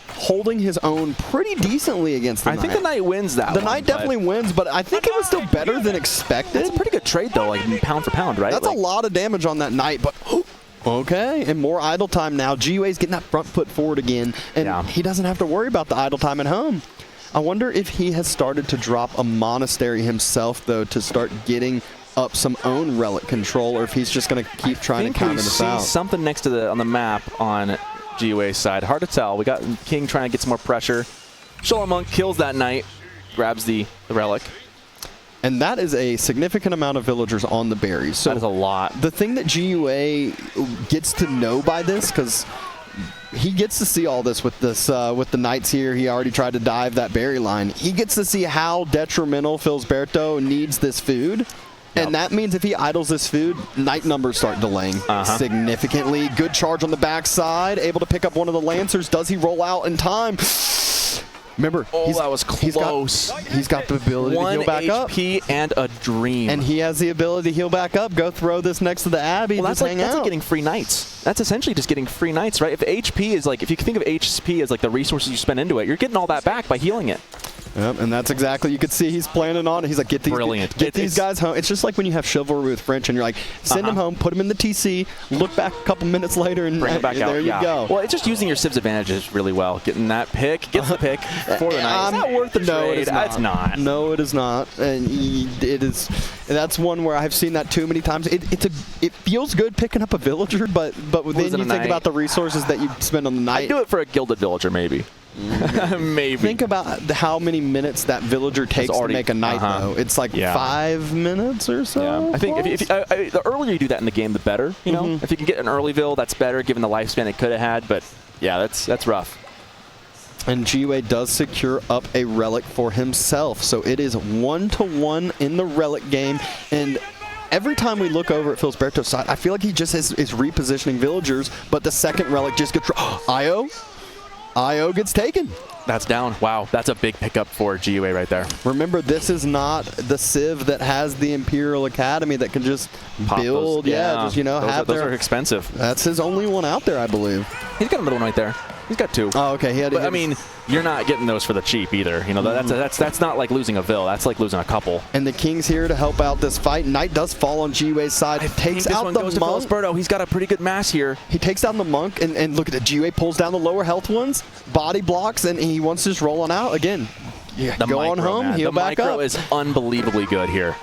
holding his own pretty decently against the knight. I think the knight wins that one. The knight definitely wins, but I think it was still better than expected. It's a pretty good trade, though, like pound for pound, right? That's a lot of damage on that knight, but okay. And more idle time now. GUA's getting that front foot forward again, and he doesn't have to worry about the idle time at home. I wonder if he has started to drop a monastery himself, though, to start getting up some own relic control, or if he's just going to keep trying to counter this out. Something next to on the map on GUA's side. Hard to tell. We got King trying to get some more pressure. Shaolin Monk kills that knight, grabs the relic. And that is a significant amount of villagers on the berries. So that is a lot. The thing that GUA gets to know by this, because he gets to see all this with the knights here. He already tried to dive that berry line. He gets to see how detrimental Filisberto needs this food. And that means if he idles this food, Knight numbers start delaying significantly. Good charge on the backside, able to pick up one of the Lancers. Does he roll out in time? Remember, that was close. He's got the ability to heal back up. 1 HP and a dream. And he has the ability to heal back up. Go throw this next to the Abbey. Well, that's like getting free Knights. That's essentially just getting free Knights, right? If HP is like, if you think of HP as like the resources you spend into it, you're getting all that back by healing it. Yep, and that's exactly, you could see he's planning on it. He's like, get these guys home. It's just like when you have chivalry with French and you're like, send them home, put them in the TC, look back a couple minutes later, and bring them back out. There you go. Well, it's just using your Civ's advantages really well. Getting that pick, gets the pick for the Knight. Is that worth the trade? No, it is not. It's not. No, it is not. And it is. That's one where I've seen that too many times. It feels good picking up a villager, but then you think about the resources that you spend on the Knight. I'd do it for a gilded villager, maybe. Maybe. Think about how many minutes that villager takes to make a Knight, though. It's like 5 minutes or so. Yeah. I think if the earlier you do that in the game, the better. You know, if you can get an early vill, that's better, given the lifespan it could have had. But yeah, that's rough. And GiveUA does secure up a relic for himself, so it is 1-1 in the relic game. And every time we look over at Filisberto's side, I feel like he just is repositioning villagers, but the second relic just gets IO gets taken. That's down. Wow, that's a big pickup for GiveUA right there. Remember, this is not the Civ that has the Imperial Academy that can just build. Just, you know, those are expensive. That's his only one out there, I believe. He's got another one right there. He's got 2. Oh, okay. But I mean, you're not getting those for the cheap either. You know, that's not like losing a vill. That's like losing a couple. And the King's here to help out this fight. Knight does fall on GiveUA's side. Takes out the monk. Filisberto. He's got a pretty good mass here. He takes down the monk, and look at it. GiveUA pulls down the lower health ones, body blocks, and he wants to just roll on out again. Yeah, go on home, heal back up. The micro is unbelievably good here.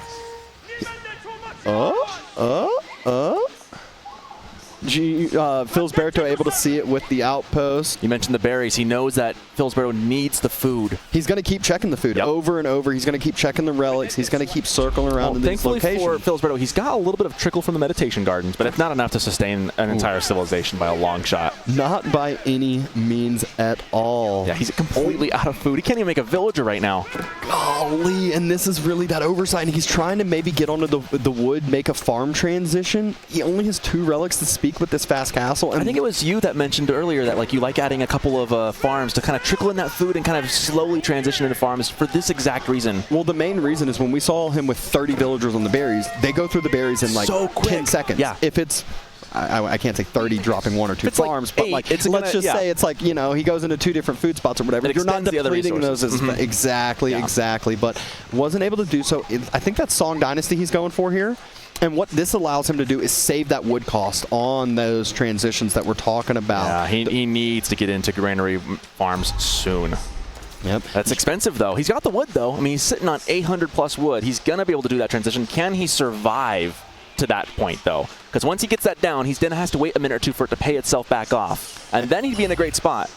Filisberto able to see it with the outpost. You mentioned the berries. He knows that Filisberto needs the food. He's going to keep checking the food over and over. He's going to keep checking the relics. He's going to keep circling around in these locations. Thankfully for Filisberto, he's got a little bit of trickle from the meditation gardens, but it's not enough to sustain an entire civilization by a long shot. Not by any means at all. Yeah, he's completely out of food. He can't even make a villager right now. Golly, and this is really that oversight. He's trying to maybe get onto the wood, make a farm transition. He only has 2 relics to speak with this fast castle. And I think it was you that mentioned earlier that like you like adding a couple of farms to kind of trickle in that food and kind of slowly transition into farms for this exact reason. Well, the main reason is when we saw him with 30 villagers on the berries, they go through the berries in like 10 seconds. Yeah. If it's I can't say 30 dropping 1 or 2 farms, like 8, but like let's just say it's like, you know, he goes into 2 different food spots or whatever. You're not depleting those as exactly, but wasn't able to do so. I think that's Song Dynasty he's going for here. And what this allows him to do is save that wood cost on those transitions that we're talking about. Yeah, he needs to get into granary farms soon. Yep. That's expensive, though. He's got the wood, though. I mean, he's sitting on 800 plus wood. He's going to be able to do that transition. Can he survive to that point, though? Because once he gets that down, he's then has to wait a minute or 2 for it to pay itself back off. And then he'd be in a great spot.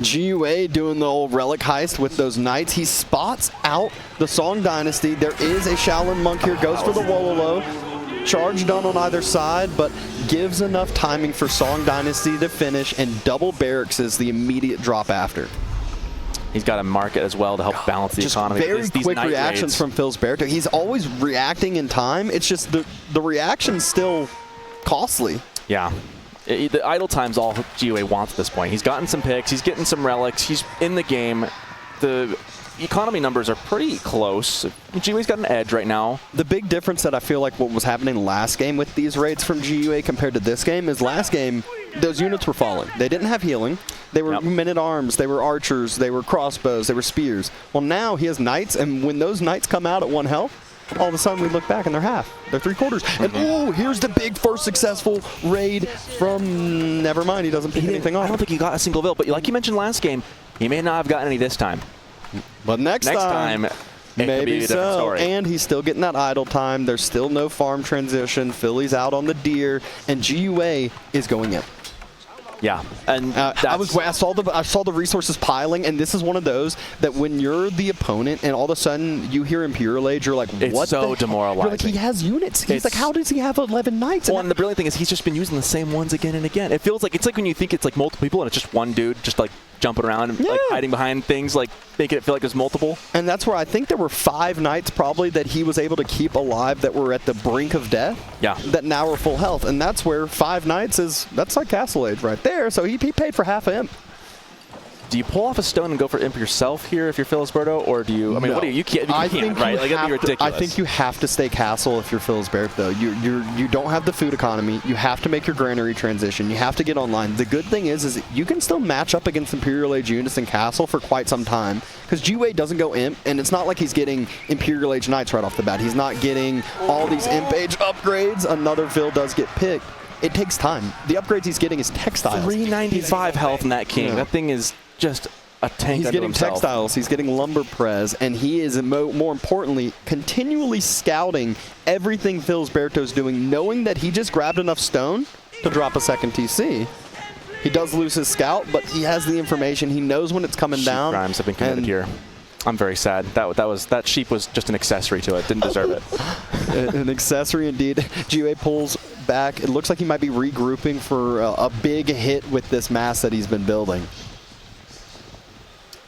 GiveUA doing the old relic heist with those knights. He spots out the Song Dynasty. There is a Shaolin monk here. Goes for the Wololo. Charge done on either side, but gives enough timing for Song Dynasty to finish, and double barracks is the immediate drop after. He's got a market as well to help balance the economy. Very quick reactions from Filisberto. He's always reacting in time. It's just the reaction's still costly. Yeah. The idle time's all GiveUA wants at this point. He's gotten some picks. He's getting some relics. He's in the game. The economy numbers are pretty close. GiveUA's got an edge right now. The big difference that I feel like what was happening last game with these raids from GiveUA compared to this game is last game, those units were falling. They didn't have healing. They were men-at-arms. They were archers. They were crossbows. They were spears. Well, now he has knights, and when those knights come out at 1 health, all of a sudden we look back and they're half. They're 3/4. And ooh, here's the big first successful raid from, never mind, he doesn't pick anything off. I don't think he got a single vill, but like you mentioned last game, he may not have gotten any this time. But next time maybe so. And he's still getting that idle time. There's still no farm transition. Philly's out on the deer, and GiveUA is going in. Yeah, and I saw the resources piling, and this is one of those that when you're the opponent and all of a sudden you hear Imperial Age, you're like, what? It's so demoralizing. You're like, he has units. He's like, how does he have 11 knights? Well, and the brilliant thing is he's just been using the same ones again and again. It feels like it's like when you think it's like multiple people and it's just one dude just like jumping around and like hiding behind things, like making it feel like there's multiple. And that's where I think there were 5 knights probably that he was able to keep alive that were at the brink of death. Yeah. That now are full health. And that's where 5 knights that's like Castle Age right there. So he paid for half imp. Do you pull off a stone and go for imp yourself here if you're Filisberto, or do you? I mean, what do you can't? You can't, right? Like, that'd be ridiculous. I think you have to stay castle if you're Filisberto. You don't have the food economy. You have to make your granary transition. You have to get online. The good thing is you can still match up against Imperial Age units in castle for quite some time because GiveUA doesn't go imp, and it's not like he's getting Imperial Age knights right off the bat. He's not getting all these imp age upgrades. Another Vil does get picked. It takes time. The upgrades he's getting is textiles. 395 health in that king. Yeah. That thing is just a tank. He's getting himself. textiles, he's getting lumber pres, and he is, more importantly, continually scouting everything Filisberto's doing, knowing that he just grabbed enough stone to drop a second TC. He does lose his scout, but he has the information. He knows when it's coming down. Crimes have been committed here. I'm very sad. That sheep was just an accessory to it. Didn't deserve it. An accessory indeed. GiveUA pulls back. It looks like he might be regrouping for a big hit with this mass that he's been building.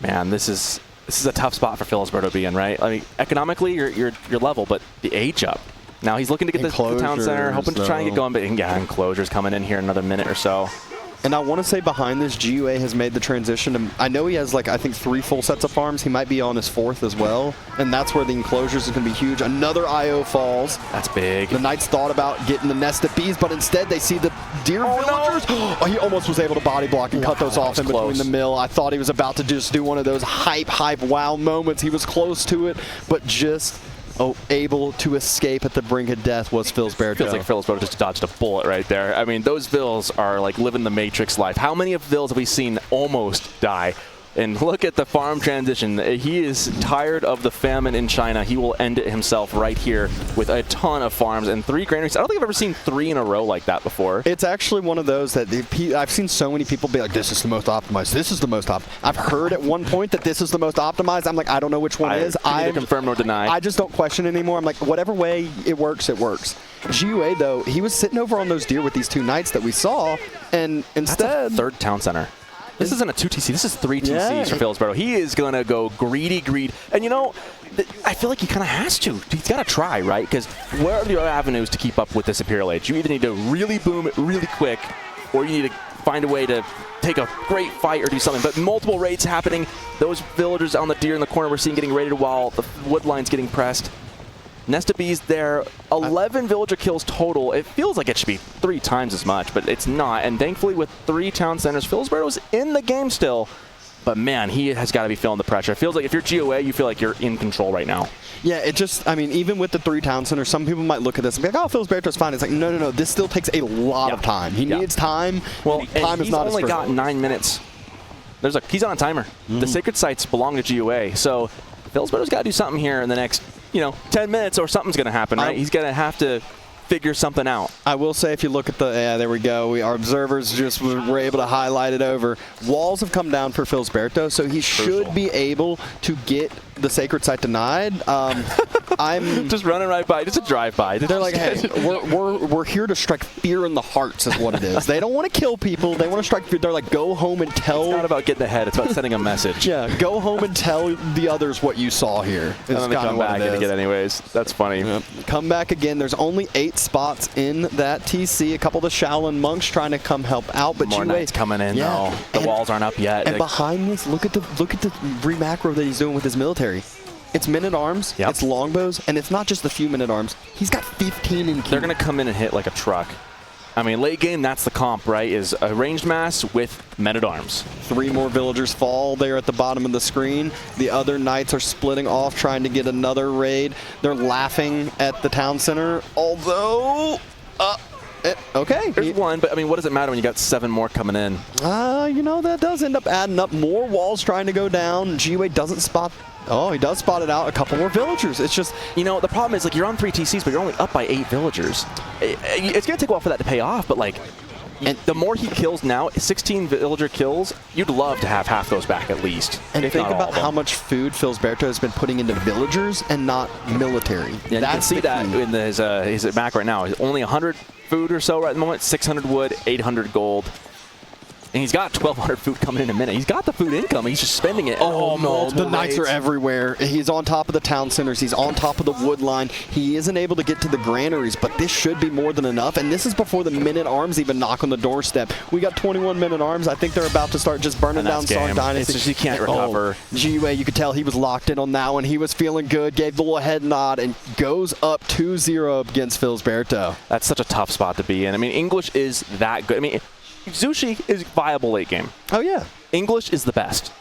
Man, this is a tough spot for Filisberto to be in, right? I mean, economically, you're level, but the age up. Now he's looking to get the town center, hoping to try and get going, but yeah, enclosures coming in here in another minute or so. And I want to say behind this, GiveUA has made the transition to, I know he has like, I think 3 full sets of farms. He might be on his 4th as well. And that's where the enclosures is going to be huge. Another IO falls. That's big. The Knights thought about getting the nest of bees, but instead they see the deer villagers. No. Oh, he almost was able to body block and cut those off in between the mill. I thought he was about to just do one of those hype, wow moments. He was close to it, but just able to escape at the brink of death was Filisberto. Feels like Filisberto just dodged a bullet right there. I mean, those Vils are like living the Matrix life. How many of Vils have we seen almost die? And look at the farm transition. He is tired of the famine in China. He will end it himself right here with a ton of farms and 3 granaries. I don't think I've ever seen 3 in a row like that before. It's actually one of those that I've seen so many people be like, this is the most optimized. This is the most optimized. I've heard at one point that this is the most optimized. I'm like, I don't know which one is. I neither confirm nor deny. I just don't question anymore. I'm like, whatever way it works, it works. GiveUA, though, he was sitting over on those deer with these 2 knights that we saw, and instead... That's a 3rd town center. This isn't a 2 TC. This is 3 TCs for Filisberto. He is going to go greedy. And, you know, I feel like he kind of has to. He's got to try, right? Because where are the other avenues to keep up with this Imperial Age? You either need to really boom it really quick, or you need to find a way to take a great fight or do something. But multiple raids happening. Those villagers on the deer in the corner we're seeing getting raided while the wood line's getting pressed. Nest of bees there, 11 villager kills total. It feels like it should be 3 times as much, but it's not. And thankfully with 3 town centers, Filisberto's in the game still. But man, he has got to be feeling the pressure. It feels like if you're GiveUA, you feel like you're in control right now. Yeah, it just, I mean, even with the 3 town centers, some people might look at this and be like, oh, Filisberto's fine. It's like, no. This still takes a lot of time. He needs time. Well, time is not his He's only got 9 minutes. He's on a timer. The sacred sites belong to GiveUA. So Filisberto's got to do something here in the next 10 minutes or something's going to happen, right? He's going to have to figure something out. I will say, if you look at there we go. Our observers just were able to highlight it over. Walls have come down for Filisberto, so he should be able to get the sacred site denied. I'm just running right by, just a drive-by. They're like, hey, we're here to strike fear in the hearts is what it is. They don't want to kill people. They want to strike fear. They're like, go home and tell. It's not about getting ahead. It's about sending a message. Yeah, go home and tell the others what you saw here. And then they come back and get anyways. That's funny. Yep. Come back again. There's only 8 spots in that TC. A couple of the Shaolin monks trying to come help out, but more knights coming in though. The walls aren't up yet. And behind this, look at the re-macro that he's doing with his military. It's men-at-arms, it's longbows, and it's not just the few men-at-arms. He's got 15 in queue. They're going to come in and hit like a truck. I mean, late game, that's the comp, right, is a ranged mass with men-at-arms. 3 more villagers fall there at the bottom of the screen. The other knights are splitting off, trying to get another raid. They're laughing at the town center, although... okay. There's 1, but I mean, what does it matter when you got 7 more coming in? That does end up adding up. More walls trying to go down. GiveUA doesn't spot... Oh, he does spot it out. A couple more villagers. It's just... the problem is, like, you're on 3 TCs, but you're only up by 8 villagers. It's going to take a while for that to pay off, but, like, and the more he kills now, 16 villager kills, you'd love to have half those back at least. And think about how much food Filisberto has been putting into villagers and not military. Yeah, you can see that in his back right now. Only 100 food or so right at the moment, 600 wood, 800 gold. And he's got 1,200 food coming in a minute. He's got the food income. He's just spending it. Oh, no. multiple The Knights are raids. everywhere. He's on top of the town centers. He's on top of the wood line. He isn't able to get to the granaries, but this should be more than enough. And this is before the men-at-arms even knock on the doorstep. We got 21 men-at-arms. I think they're about to start just burning down Star Dynasty. It's just you can't recover. GiveUA, you could tell he was locked in on that one. He was feeling good, gave the little head nod, and goes up 2-0 against Filisberto. That's such a tough spot to be in. I mean, English is that good. I mean, Zushi is viable late game. Oh, yeah. English is the best.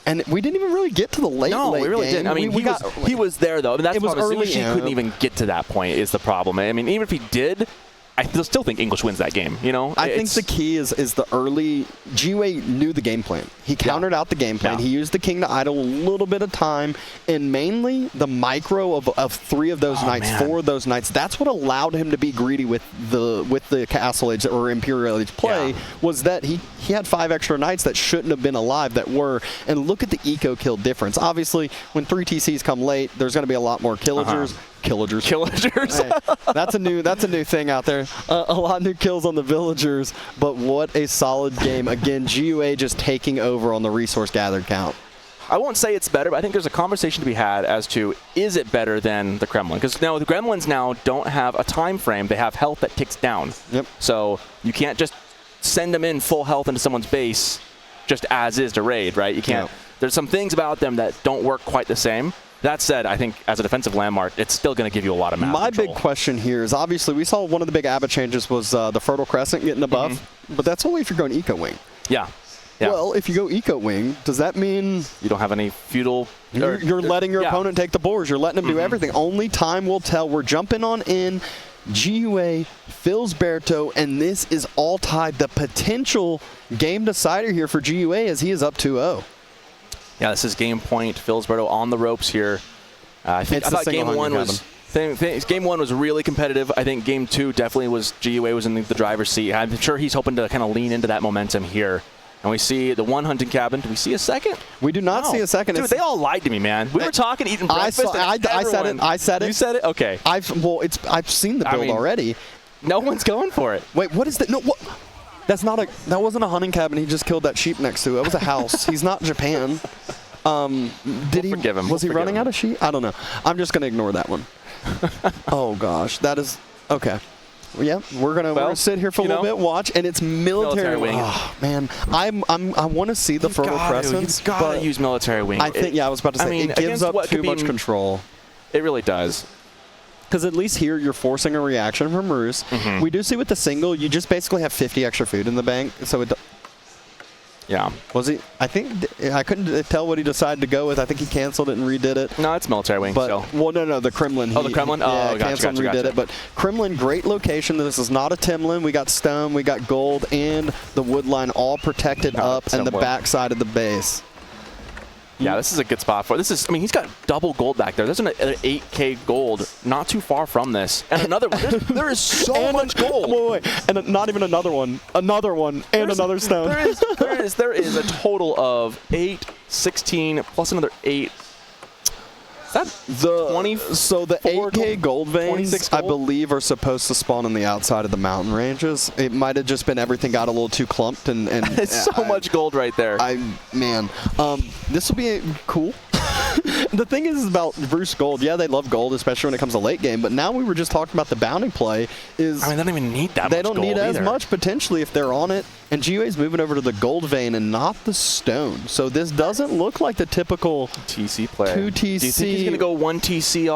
And we didn't even really get to the late No, we really game. didn't. I mean, he was there, though. I mean, that's it was early. Zushi couldn't even get to that point is the problem. I mean, even if he did, I still think English wins that game, you know? I think the key is the early – GiveUA knew the game plan. He countered out the game plan. Yeah. He used the king to idle a little bit of time, and mainly the micro of 3 of those knights, 4 of those knights. That's what allowed him to be greedy with the Castle Age or Imperial Age play was that he had 5 extra knights that shouldn't have been alive that were. And look at the eco kill difference. Obviously, when 3 TCs come late, there's going to be a lot more killagers. Killagers. Hey, that's a new thing out there. A lot of new kills on the villagers, but what a solid game. Again, GiveUA just taking over on the resource gathered count. I won't say it's better, but I think there's a conversation to be had as to is it better than the Kremlin? Because now the Gremlins now don't have a time frame. They have health that ticks down. Yep. So you can't just send them in full health into someone's base just as is to raid, right? You can't. Yep. There's some things about them that don't work quite the same. That said, I think as a defensive landmark, it's still going to give you a lot of map My control. big question here is obviously we saw one of the big Abba changes was the Fertile Crescent getting a buff, but that's only if you're going Eco Wing. Yeah. Yeah. Well, if you go Eco Wing, does that mean You don't have any feudal... you're letting your opponent take the boars? You're letting them do everything. Only time will tell. We're jumping on in. GiveUA, Filisberto, and this is all tied. The potential game decider here for GiveUA as he is up 2-0. Yeah, this is game point. Filisberto on the ropes here. I thought game one was... Game 1 was really competitive. I think Game 2 definitely was GiveUA was in the driver's seat. I'm sure he's hoping to kind of lean into that momentum here. And we see the one hunting cabin. Do we see a second? We do not see a second. Dude, they all lied to me, man. We were talking, eating breakfast. I said it. I said it. You said it? Okay. I've seen the build already. No one's going for it. Wait, what is that? No, what? That wasn't a hunting cabin. He just killed that sheep next to it. It was a house. He's not Japan. Forgive him. Was he running out of sheep? I don't know. I'm just gonna ignore that one. Oh gosh, that is okay. Well, yeah, we're gonna sit here for a little bit, watch, and it's military wing. Oh man, I want to see the Fertile Crescents. You've got to use military wing. I think I was about to say it gives up too much control. It really does. Because at least here you're forcing a reaction from Roos. We do see with the single, you just basically have 50 extra food in the bank, so it. Yeah. Was he? I think I couldn't tell what he decided to go with. I think he canceled it and redid it. No, it's military wing. But well, no, the Kremlin. Oh, the Kremlin. Yeah, canceled and redid it. But Kremlin, great location. This is not a Timlin. We got stone, we got gold, and the wood line all protected up, and the back side of the base. Yeah, this is a good spot for it. I mean, he's got double gold back there. There's an 8K gold not too far from this. And another one. There is so much gold. Wait. And not even another one. Another one. And another stone. There is a total of 8, 16, plus another 8. Is that 20? So the 8K gold veins, I believe, are supposed to spawn on the outside of the mountain ranges. It might have just been everything got a little too clumped. And it's so much gold right there. This will be cool. The thing is about Bruce Gold, yeah, they love gold, especially when it comes to late game, but now we were just talking about the bounty play is... I mean, they don't even need that much They don't need as either. much, potentially, if they're on it, and GiveUA's moving over to the gold vein and not the stone. So this doesn't look like the typical... TC play. 2 TC. Do you think he's going to go 1 TC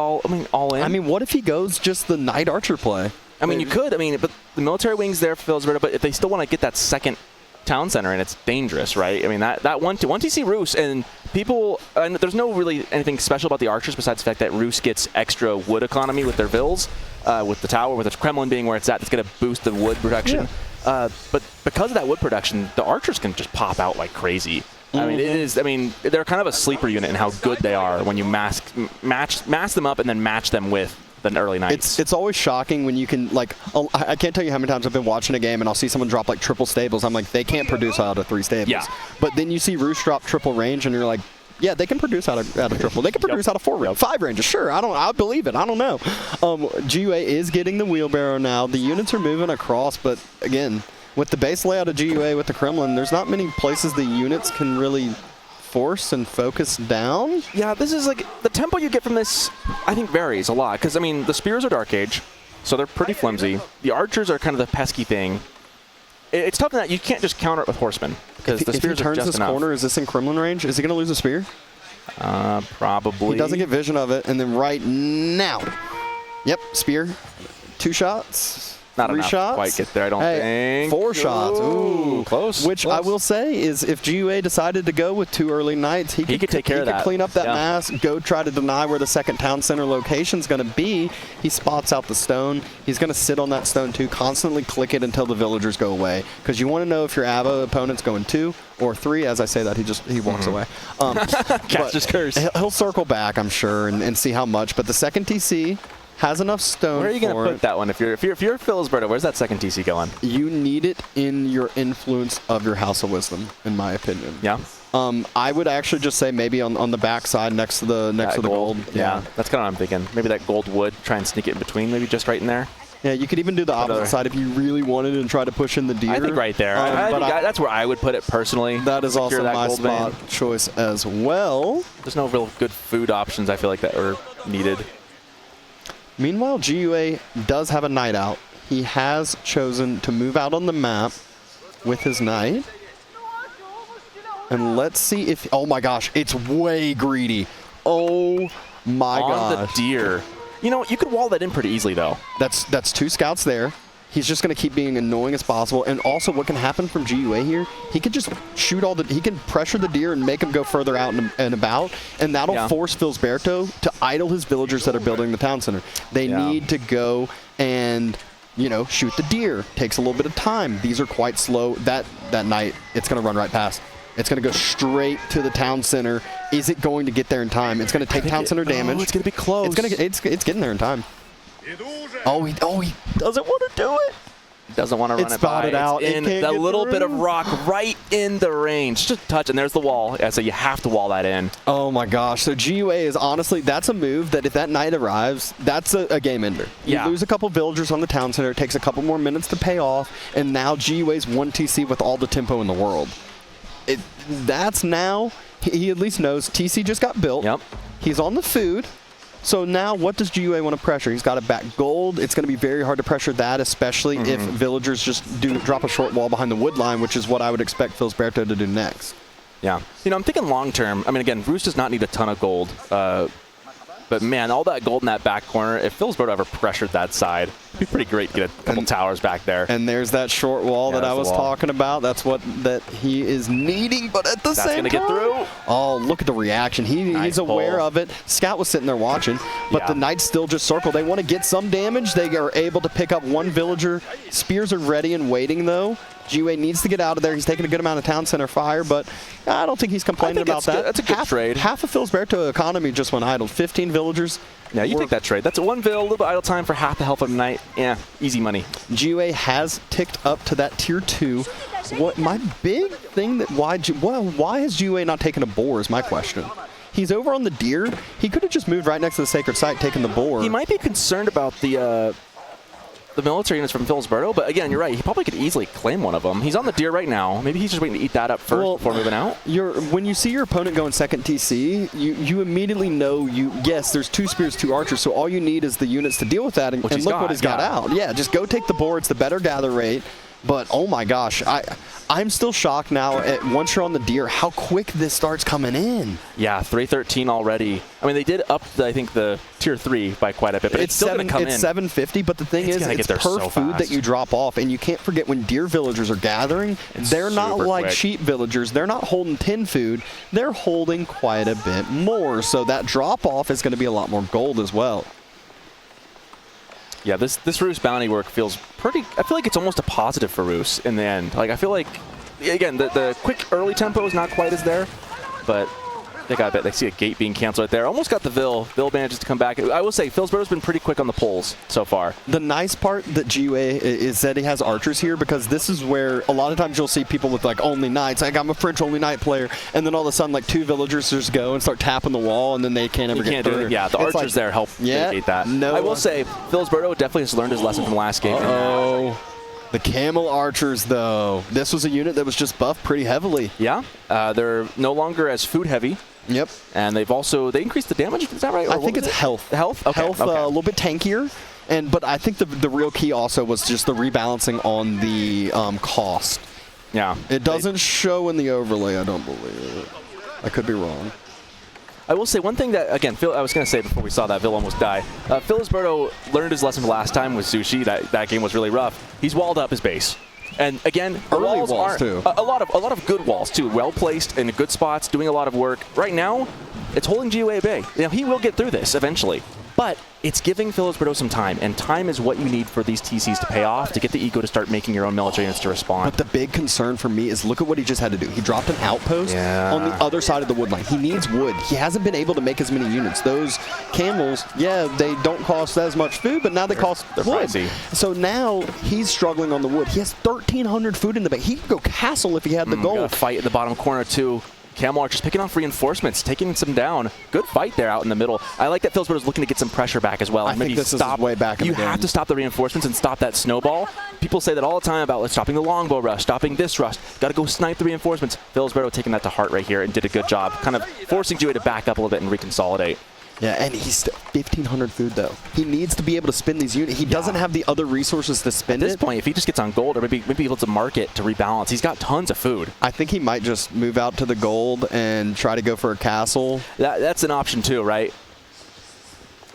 all in? I mean, what if he goes just the Knight Archer play? I mean, you could. I mean, but the military wing's there for Filisberto, but if they still want to get that second town center, and it's dangerous, right? I mean, that one TC Roos, and people, and there's no really anything special about the archers besides the fact that Roos gets extra wood economy with their vills, with the tower, with the Kremlin being where it's at, it's going to boost the wood production. Yeah. But because of that wood production, the archers can just pop out like crazy. I mean, they're kind of a sleeper unit in how good they are when you mask them up and then match them with the early Knights. It's always shocking when you can, like, I can't tell you how many times I've been watching a game and I'll see someone drop like triple stables. I'm like, they can't produce out of 3 stables. Yeah. But then you see Roos drop triple range and you're like, yeah, they can produce out of triple. They can produce out of 4 range, 5 ranges. Sure, I believe it. I don't know. GiveUA is getting the wheelbarrow now. The units are moving across, but again, with the base layout of GUA with the Kremlin, there's not many places the units can really force and focus down. Yeah, this is like, the tempo you get from this, I think, varies a lot. Because, I mean, the spears are Dark Age, so they're pretty flimsy. The archers are kind of the pesky thing. It's tough in that you can't just counter it with horsemen, because the spears if he turns are just this enough. corner, is this in Kremlin range? Is he going to lose a spear? Probably. He doesn't get vision of it, and then right now, yep, spear, 2 shots. Not 3 enough shots. To quite get there, I don't think. 4 shots. Ooh, close. Which close. I will say is, if GUA decided to go with 2 early knights, he could take care of that. He could clean up that Yeah. mass, go try to deny where the second town center location is going to be. He spots out the stone. He's going to sit on that stone too, constantly click it until the villagers go away. Because you want to know if your Abba opponent's going 2 or 3. As I say that, he walks away. Cast his curse. He'll circle back, I'm sure, and see how much. But the second TC has enough stone. Where are you going to put that one? If you're Filisberto, where's that second TC going? You need it in your influence of your House of Wisdom, in my opinion. Yeah. I would actually just say maybe on the backside next to the gold. Yeah, that's kind of what I'm thinking. Maybe that gold wood, try and sneak it in between, maybe just right in there. Yeah, you could even do the opposite side if you really wanted and try to push in the deer. I think right there. That's where I would put it personally. That is also my spot choice as well. There's no real good food options, I feel like, that are needed. Meanwhile, GUA does have a knight out. He has chosen to move out on the map with his knight. And let's see if... Oh, my gosh. It's way greedy. Oh, my gosh. On the deer. You know, you could wall that in pretty easily, though. That's 2 scouts there. He's just going to keep being annoying as possible. And also, what can happen from GUA here, he could just shoot he can pressure the deer and make him go further out and about. And that'll force Filisberto to idle his villagers that are building the town center. They need to go and, shoot the deer. Takes a little bit of time. These are quite slow. That knight, it's going to run right past. It's going to go straight to the town center. Is it going to get there in time? It's going to take town center damage. Oh, it's going to be close. It's getting there in time. Oh, he doesn't want to do it. He doesn't want to run it by. It's spotted out. In the little bit of rock right in the range. Just a touch, and there's the wall. So you have to wall that in. Oh, my gosh. So GUA is honestly, that's a move that if that knight arrives, that's a game ender. You lose a couple villagers on the town center. It takes a couple more minutes to pay off, and now GUA's 1 TC with all the tempo in the world. That's now, he at least knows TC just got built. Yep. He's on the food. So now what does GUA want to pressure? He's got to back gold. It's going to be very hard to pressure that, especially if villagers just drop a short wall behind the wood line, which is what I would expect Filisberto to do next. Yeah. I'm thinking long term. I mean, again, Roos does not need a ton of gold. But, man, all that gold in that back corner, if Filisberto ever pressured that side, it'd be pretty great to get a couple towers back there. And there's that short wall that I was talking about. That's what he is needing, but at the same time. That's going to get through. Oh, look at the reaction. He's aware of it. Scout was sitting there watching, but the knights still just circle. They want to get some damage. They are able to pick up 1 villager. Spears are ready and waiting, though. GUA needs to get out of there. He's taking a good amount of town center fire, but I don't think he's complaining about that. That's a good trade. Half of Filisberto economy just went idle. 15 villagers. Yeah, you take that trade. That's a 1 vill, a little bit idle time for half the health of a knight. Yeah, easy money. GUA has ticked up to that tier 2. What my big thing that why has GUA not taken a boar is my question. He's over on the deer. He could have just moved right next to the sacred site, taken the boar. He might be concerned about the military units from Filisberto, but again, you're right. He probably could easily claim one of them. He's on the deer right now. Maybe he's just waiting to eat that up first before moving out. When you see your opponent going second TC, you immediately know yes, there's 2 spears, 2 archers, so all you need is the units to deal with that, and look what he's got out. Yeah, just go take the boar. It's the better gather rate. But, oh, my gosh, I'm still shocked now once you're on the deer how quick this starts coming in. Yeah, 313 already. I mean, they did up, I think, the tier 3 by quite a bit, but it's still going to come in. It's 750, but the thing is, it's per food that you drop off. And you can't forget when deer villagers are gathering, they're not like sheep villagers. They're not holding 10 food. They're holding quite a bit more. So that drop-off is going to be a lot more gold as well. Yeah, this Roos bounty work feels pretty... I feel like it's almost a positive for Roos in the end. Like, I feel like, again, the quick early tempo is not quite as there, but they see a gate being canceled right there. Almost got the Vil. Vil manages to come back. I will say, Filisberto's been pretty quick on the pulls so far. The nice part that GUA is that he has archers here, because this is where a lot of times you'll see people with, like, only knights. Like, I'm a French only knight player, and then all of a sudden, like, 2 villagers just go and start tapping the wall, and then they can't ever get through. Yeah, the archers there help mitigate that. I will say, Filisberto definitely has learned his lesson from last game. The Camel Archers, though. This was a unit that was just buffed pretty heavily. Yeah, they're no longer as food heavy. Yep. And they increased the damage, is that right? I think it's health. Health? Okay. Health, a little bit tankier. But I think the real key also was just the rebalancing on the cost. Yeah. It doesn't show in the overlay, I don't believe. I could be wrong. I will say one thing that, again, I was going to say before we saw that Vil almost die. Filisberto learned his lesson last time with Sushi. That game was really rough. He's walled up his base. And again, the walls are too. A lot of good walls too, well placed in good spots, doing a lot of work. Right now, it's holding GiveUA at bay. You know, he will get through this eventually, but it's giving Filisberto some time, and time is what you need for these TCs to pay off, to get the eco to start making your own military units to respond. But the big concern for me is look at what he just had to do. He dropped an outpost on the other side of the wood line. He needs wood. He hasn't been able to make as many units. Those camels, yeah, they don't cost as much food, but now they cost wood. Pricey. So now he's struggling on the wood. He has 1,300 food in the base. He could go castle if he had the gold. Got a fight at the bottom corner too. Camel Archers picking off reinforcements, taking some down. Good fight there out in the middle. I like that Filisberto's looking to get some pressure back as well. I think this is way back in the game. You have to stop the reinforcements and stop that snowball. People say that all the time about stopping the longbow rush, stopping this rush. Got to go snipe the reinforcements. Filisberto taking that to heart right here and did a good job, kind of forcing GiveUA to back up a little bit and reconsolidate. Yeah, and he's 1,500 food, though. He needs to be able to spin these units. He doesn't have the other resources to spin At this point, if he just gets on gold or maybe able to market to rebalance, he's got tons of food. I think he might just move out to the gold and try to go for a castle. That's an option, too, right?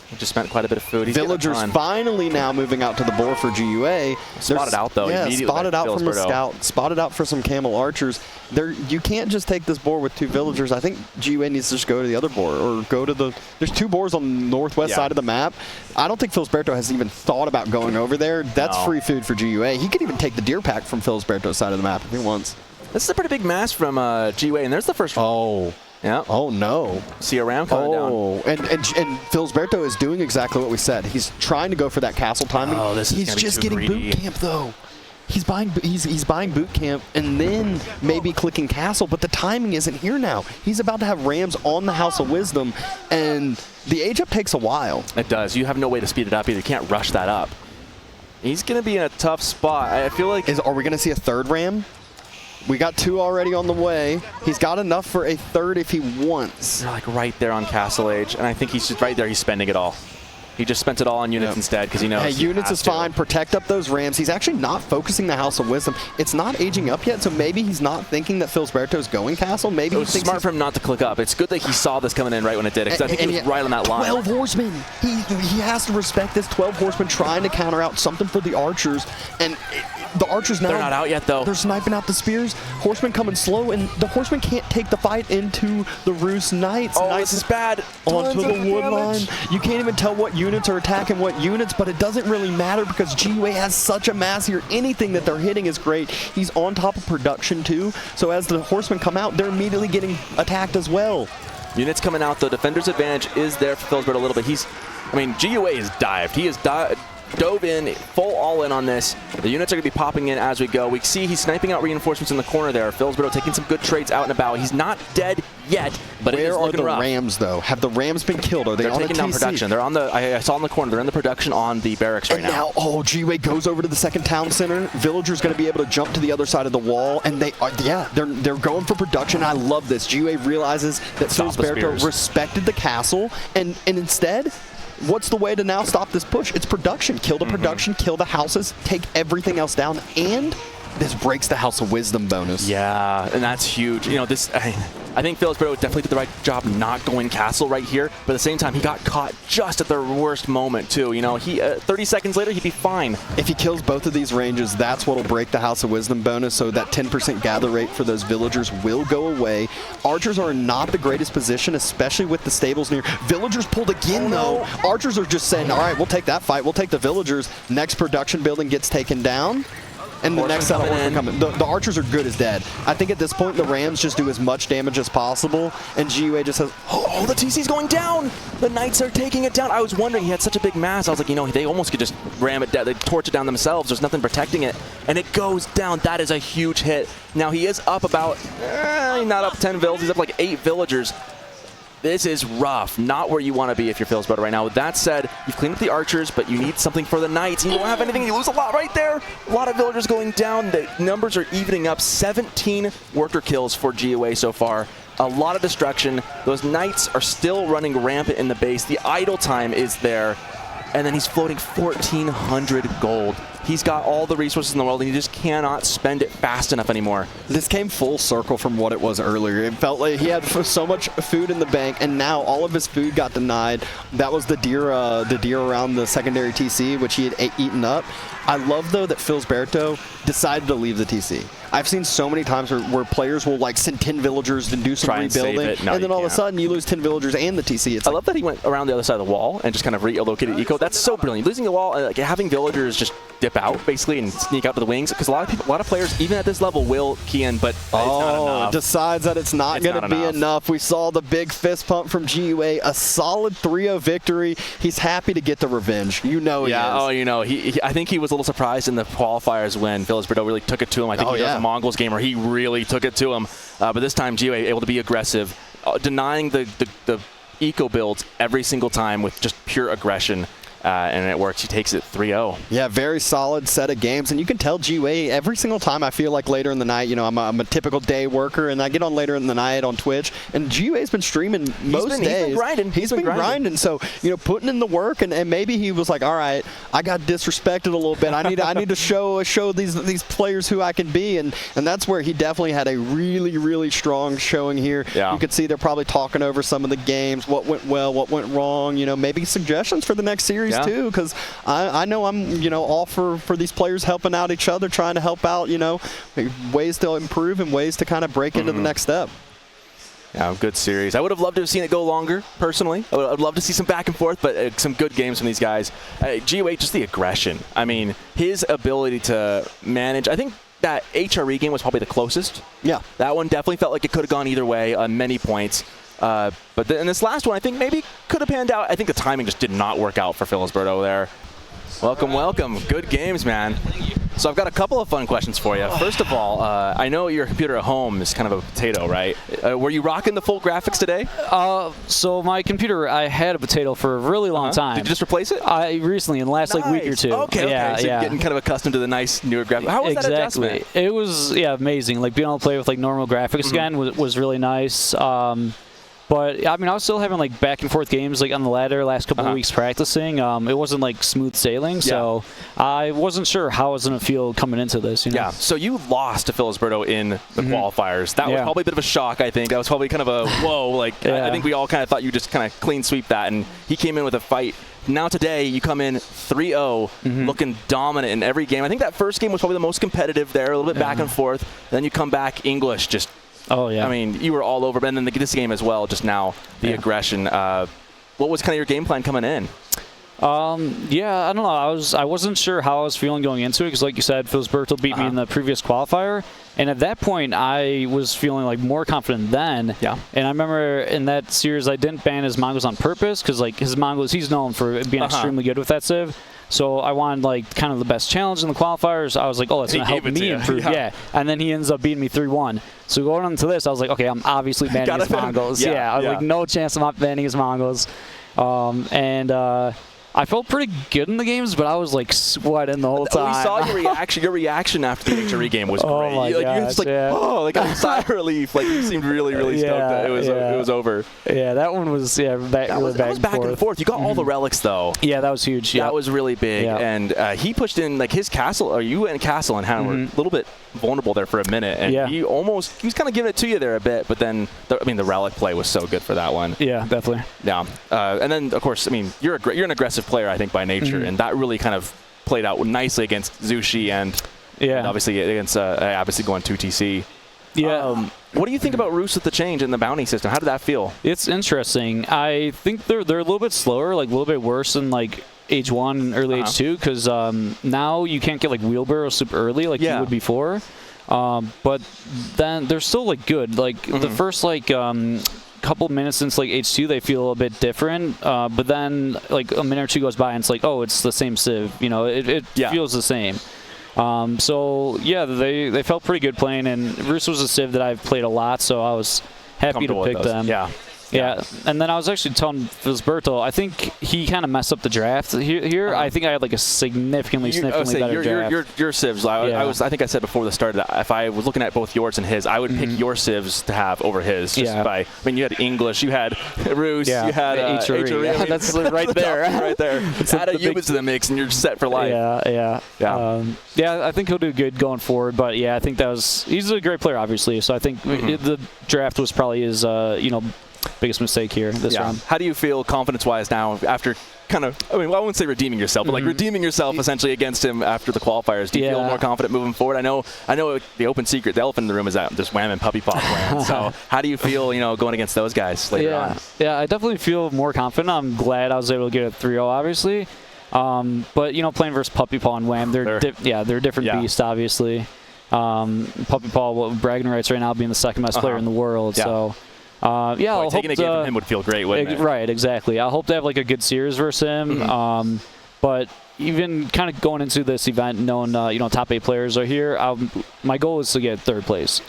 He just spent quite a bit of food. He's Villagers finally now moving out to the boar for GiveUA. Spotted out, though. Yeah, immediately spotted out from a Filisberto. scout. Spotted out for some Camel Archers. You can't just take this boar with 2 villagers. I think GiveUA needs to just go to the other boar or go to the... There's 2 boars on the northwest side of the map. I don't think Filisberto has even thought about going over there. That's free food for GiveUA. He could even take the deer pack from Filisberto's side of the map if he wants. This is a pretty big mass from GiveUA, and there's the first... Oh. Yeah. Oh, no. See a ram coming down. Oh, and Filisberto is doing exactly what we said. He's trying to go for that castle timing. Oh, this is He's just getting greedy. boot camp, though. He's buying boot camp and then maybe clicking castle, but the timing isn't here now. He's about to have rams on the House of Wisdom, and the age up takes a while. It does. You have no way to speed it up either. You can't rush that up. He's going to be in a tough spot. I feel like... Are we going to see a third ram? We got 2 already on the way. He's got enough for a third if he wants. They're like right there on Castle Age, and I think he's just right there. He's spending it all. He just spent it all on units instead because he knows. Hey, units is fine. Protect up those rams. He's actually not focusing the House of Wisdom. It's not aging up yet, so maybe he's not thinking that Filisberto's going castle. Maybe it was smart for him not to click up. It's good that he saw this coming in right when it did, because I think he was right on that line. 12 horsemen. He has to respect this. 12 horsemen trying to counter out something for the archers, and the archers now... They're not out yet, though. They're sniping out the spears. Horsemen coming slow, and the horsemen can't take the fight into the Roost Knights. Oh, this is bad. Onto the wood line. You can't even tell what units are attacking what units, but it doesn't really matter because GiveUA has such a mass here. Anything that they're hitting is great. He's on top of production, too. So as the horsemen come out, they're immediately getting attacked as well. Units coming out, though. Defender's advantage is there for Filisberto a little bit. GiveUA has dived. He has dove in, full all in on this. The units are going to be popping in as we go. We see he's sniping out reinforcements in the corner there. Filisberto taking some good trades out and about. He's not dead yet, but it is looking rough. Where are the rams, though? Have the rams been killed? Are they on taking down production? They're on the. I saw in the corner. They're in the production on the barracks right now. GiveUA goes over to the second town center. Villager's going to be able to jump to the other side of the wall, and they're going for production. I love this. GiveUA realizes that Filisberto respected the castle, and instead. What's the way to now stop this push? It's production. Kill the production, kill the houses, take everything else down, and this breaks the House of Wisdom bonus. Yeah, and that's huge. You know, I think Filisberto definitely did the right job not going castle right here, but at the same time, he got caught just at the worst moment, too. You know, 30 seconds later, he'd be fine. If he kills both of these ranges, that's what will break the House of Wisdom bonus, so that 10% gather rate for those villagers will go away. Archers are in not the greatest position, especially with the stables near. Villagers pulled again, though. Archers are just saying, all right, we'll take that fight. We'll take the villagers. Next production building gets taken down. And the next set of horsemen coming. The archers are good as dead. I think at this point, the rams just do as much damage as possible, and GiveUA just says, oh, the TC's going down! The knights are taking it down. I was wondering, he had such a big mass. I was like, you know, they almost could just ram it down. They torch it down themselves. There's nothing protecting it. And it goes down. That is a huge hit. Now, he is up about, not up 10 villas. He's up like 8 villagers. This is rough. Not where you want to be if you're Filisberto right now. With that said, you've cleaned up the archers, but you need something for the knights. You don't have anything. You lose a lot right there. A lot of villagers going down. The numbers are evening up. 17 worker kills for GiveUA so far. A lot of destruction. Those knights are still running rampant in the base. The idle time is there. And then he's floating 1,400 gold. He's got all the resources in the world, and he just cannot spend it fast enough anymore. This came full circle from what it was earlier. It felt like he had so much food in the bank, and now all of his food got denied. That was the deer around the secondary TC, which he had eaten up. I love, though, that Filisberto decided to leave the TC. I've seen so many times where players will like send 10 villagers and do some rebuilding, and then all of a sudden you lose 10 villagers and the TC. I love that he went around the other side of the wall and just kind of relocated eco. That's so brilliant. Losing the wall, like having villagers just dip out basically and sneak out to the wings, because a lot of players, even at this level, will key in, but it's not enough. Decides that it's not going to be enough. We saw the big fist pump from GiveUA, a solid 3-0 victory. He's happy to get the revenge. You know he is. Oh, you know, I think he was a little surprised in the qualifiers when Filisberto really took it to him. I think he was a Mongols game where he really took it to him. But this time, GiveUA able to be aggressive, denying the eco builds every single time with just pure aggression. And it works. He takes it 3-0. Yeah, very solid set of games. And you can tell GiveUA every single time. I feel like later in the night, you know, I'm a typical day worker, and I get on later in the night on Twitch. And GiveUA's been streaming most days. He's been grinding. He's been grinding. So, you know, putting in the work, and maybe he was like, all right, I got disrespected a little bit. I need to show these players who I can be. And that's where he definitely had a really, really strong showing here. Yeah. You could see they're probably talking over some of the games, what went well, what went wrong, you know, maybe suggestions for the next series too, because I know I'm, you know, all for these players helping out each other, trying to help out, you know, ways to improve and ways to kind of break into the next step. Yeah, good series. I would have loved to have seen it go longer, personally. I'd love to see some back and forth, but some good games from these guys. GiveUA, just the aggression. I mean, his ability to manage, I think that HRE game was probably the closest. Yeah. That one definitely felt like it could have gone either way on many points. But in this last one, I think maybe could have panned out. I think the timing just did not work out for Filisberto there. Welcome, welcome. Good games, man. So I've got a couple of fun questions for you. First of all, I know your computer at home is kind of a potato, right? Were you rocking the full graphics today? So my computer, I had a potato for a really long time. Did you just replace it? I recently, in the last like week or two. Okay, yeah, so you're getting kind of accustomed to the nice newer graphics. How was that adjustment? It was amazing. Like being able to play with like normal graphics again was really nice. But I mean, I was still having like back and forth games like on the ladder last couple of weeks practicing. It wasn't like smooth sailing, so I wasn't sure how I was going to feel coming into this. You know? Yeah. So you lost to Filisberto in the qualifiers. That was probably a bit of a shock. I think that was probably kind of a whoa. Like I think we all kind of thought you just kind of clean sweep that, and he came in with a fight. Now today, you come in 3-0, looking dominant in every game. I think that first game was probably the most competitive there, a little bit back and forth. Then you come back, English just. Oh, yeah. I mean, you were all over. And then this game as well, just now, the aggression. What was kind of your game plan coming in? Yeah, I don't know. I wasn't sure how I was feeling going into it because, like you said, Filisberto beat me in the previous qualifier. And at that point, I was feeling like more confident then. Yeah. And I remember in that series, I didn't ban his Mongols on purpose because, like, his Mongols, he's known for being extremely good with that civ. So I wanted like kind of the best challenge in the qualifiers. I was like, oh, that's going to help me improve. Yeah. And then he ends up beating me 3-1. So going on to this, I was like, okay, I'm obviously banning his Mongols. I was like, no chance of not banning his Mongols. I felt pretty good in the games, but I was like sweating the whole time. We saw your reaction. Your reaction after the HRE game was great. Oh my gosh, you just like, like a sigh of relief. Like you seemed really, really stoked that it was over. Yeah, that one was that was back and forth. You got all the relics though. Yeah, that was huge. That was really big, and he pushed in like his castle. Or you and Castle and Hannah were a little bit vulnerable there for a minute, and he was kind of giving it to you there a bit. But then the relic play was so good for that one. Yeah, definitely. Yeah, and then of course, I mean, you're an aggressive player, I think, by nature. And that really kind of played out nicely against Zushi and obviously against Abbasid going 2TC. Yeah. What do you think about Roos with the change in the bounty system? How did that feel? It's interesting. I think they're a little bit slower, like a little bit worse than like Age 1 and early Age 2 because now you can't get like wheelbarrows super early like you would before. But then they're still like good. Like the first like couple minutes since like H2 they feel a bit different, but then like a minute or two goes by and it's like, oh, it's the same civ, you know, it feels the same. So yeah, they felt pretty good playing, and Roos was a civ that I've played a lot, so I was happy to pick them. Yeah, and then I was actually telling Filisberto, I think he kind of messed up the draft here. I think I had like a significantly better draft. Your civs, I think I said before the start that if I was looking at both yours and his, I would pick your civs to have over his. I mean, you had English, you had Roos, you had HRE. Yeah, that's right there. Right there. Add a Ubers to the mix and you're set for life. Yeah. I think he'll do good going forward, but yeah, I think he's a great player, obviously, so I think the draft was probably his, biggest mistake here this round. How do you feel confidence-wise now after kind of, I wouldn't say redeeming yourself, but like redeeming yourself essentially against him after the qualifiers? Do you feel more confident moving forward? I know the open secret, the elephant in the room is that just wham and puppy paw plan. So how do you feel, going against those guys later on? Yeah, I definitely feel more confident. I'm glad I was able to get a 3-0, obviously. But, playing versus puppy paw and wham, they're different beasts, obviously. Puppy paw, bragging rights right now, being the second best player in the world. So. Taking a game from him would feel great, wouldn't it? Right, exactly. I hope to have like a good series versus him. But even kind of going into this event, knowing top 8 players are here, my goal is to get third place.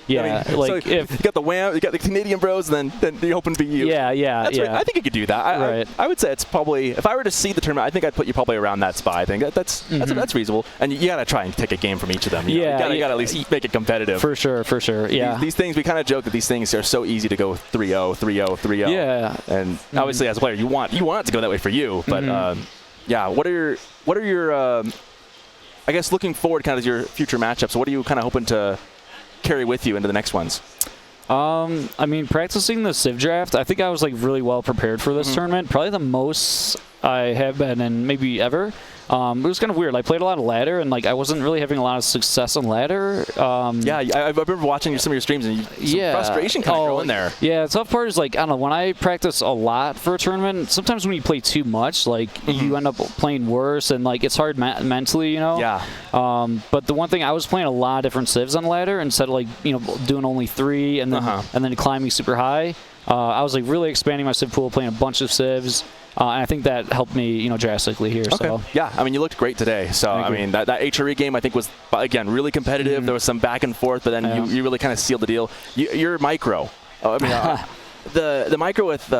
Yeah, if you got the wham, you got the Canadian bros, then you're hoping to be you. Yeah. Right. I think you could do that. I would say it's probably, if I were to see the tournament, I think I'd put you probably around that spot. I think that's reasonable. And you got to try and take a game from each of them. You got to at least make it competitive. For sure. Yeah. These things, we kind of joke that these things are so easy to go 3-0, 3-0, 3-0. Yeah. And obviously, as a player, you want it to go that way for you, but. What are your I guess looking forward kind of your future matchups, what are you kind of hoping to carry with you into the next ones? Practicing the Civ draft, I think I was like really well prepared for this tournament. Probably the most I have been in maybe ever. It was kind of weird. I played a lot of ladder, and like I wasn't really having a lot of success on ladder. I remember watching some of your streams, and some frustration kind of growing there. Yeah, the tough part is like, I don't know, when I practice a lot for a tournament, sometimes when you play too much, like you end up playing worse, and like it's hard mentally, Yeah. But the one thing, I was playing a lot of different civs on ladder instead of like doing only 3 and then climbing super high. I was like really expanding my civ pool, playing a bunch of civs. And I think that helped me, drastically here. Okay. So yeah, you looked great today. So that HRE game I think was again really competitive. There was some back and forth, but then you really kind of sealed the deal. Your micro, the micro with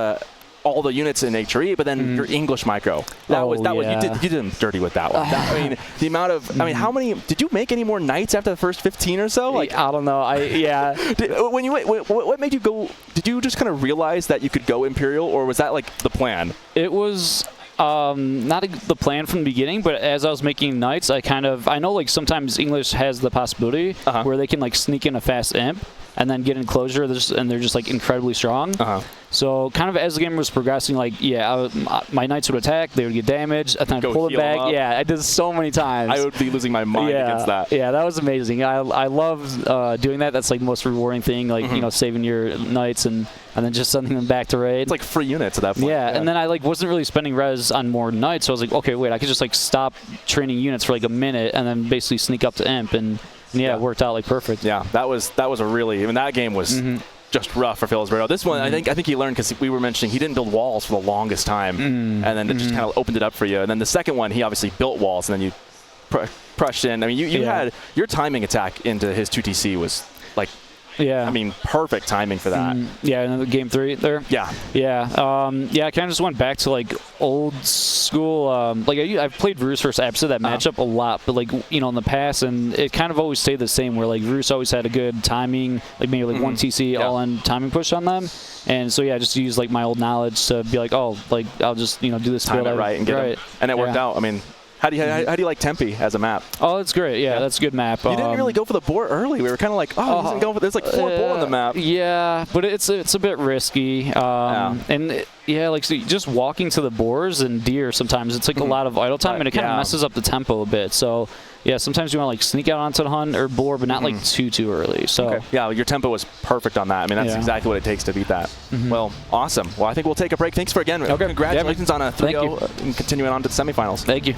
all the units in HRE, but then your English micro. That was you did them dirty with that one. The amount of how many did you make any more knights after the first 15 or so? Like I don't know. What made you go? Did you just kind of realize that you could go Imperial, or was that like the plan? It was not the plan from the beginning, but as I was making knights, I know like sometimes English has the possibility where they can like sneak in a fast imp and then get in closure, and they're just like incredibly strong. So kind of as the game was progressing, like my knights would attack, they would get damaged, and then I'd pull them back. Yeah, I did so many times. I would be losing my mind against that. Yeah, that was amazing. I love doing that. That's like the most rewarding thing, like saving your knights and then just sending them back to raid. It's like free units at that point. Yeah, and then I like wasn't really spending res on more knights, so I was like, okay, wait, I could just like stop training units for like a minute and then basically sneak up to imp, and it worked out like perfect. Yeah, that was a really, that game was just rough for Filisberto. This one, I think he learned, because we were mentioning he didn't build walls for the longest time, and then it just kind of opened it up for you. And then the second one, he obviously built walls, and then you pushed in. You had your timing attack into his 2TC was like, perfect timing for that. Another game 3 there. Yeah. I kind of just went back to like old school. I've played Roos versus Abbasid, that matchup a lot, but like in the past, and it kind of always stayed the same. Where like Roos always had a good timing, like maybe like 1 TC all-in timing push on them, and so just use like my old knowledge to be like, oh, like I'll just do this time it right and get it, and it worked out. How do you like Tempe as a map? Oh, it's great. Yeah, that's a good map. You didn't really go for the boar early. We were kind of like, he's going to go for, there's like 4 boar on the map. Yeah, but it's a bit risky. So just walking to the boars and deer, sometimes it's like a lot of idle time, and it kind of messes up the tempo a bit. So sometimes you want to like sneak out onto the hunt or boar, but not like too early. So your tempo was perfect on that. That's exactly what it takes to beat that. Well, awesome. Well, I think we'll take a break. Thanks for again. Okay. Congratulations on a 3-0 and continuing on to the semifinals. Thank you.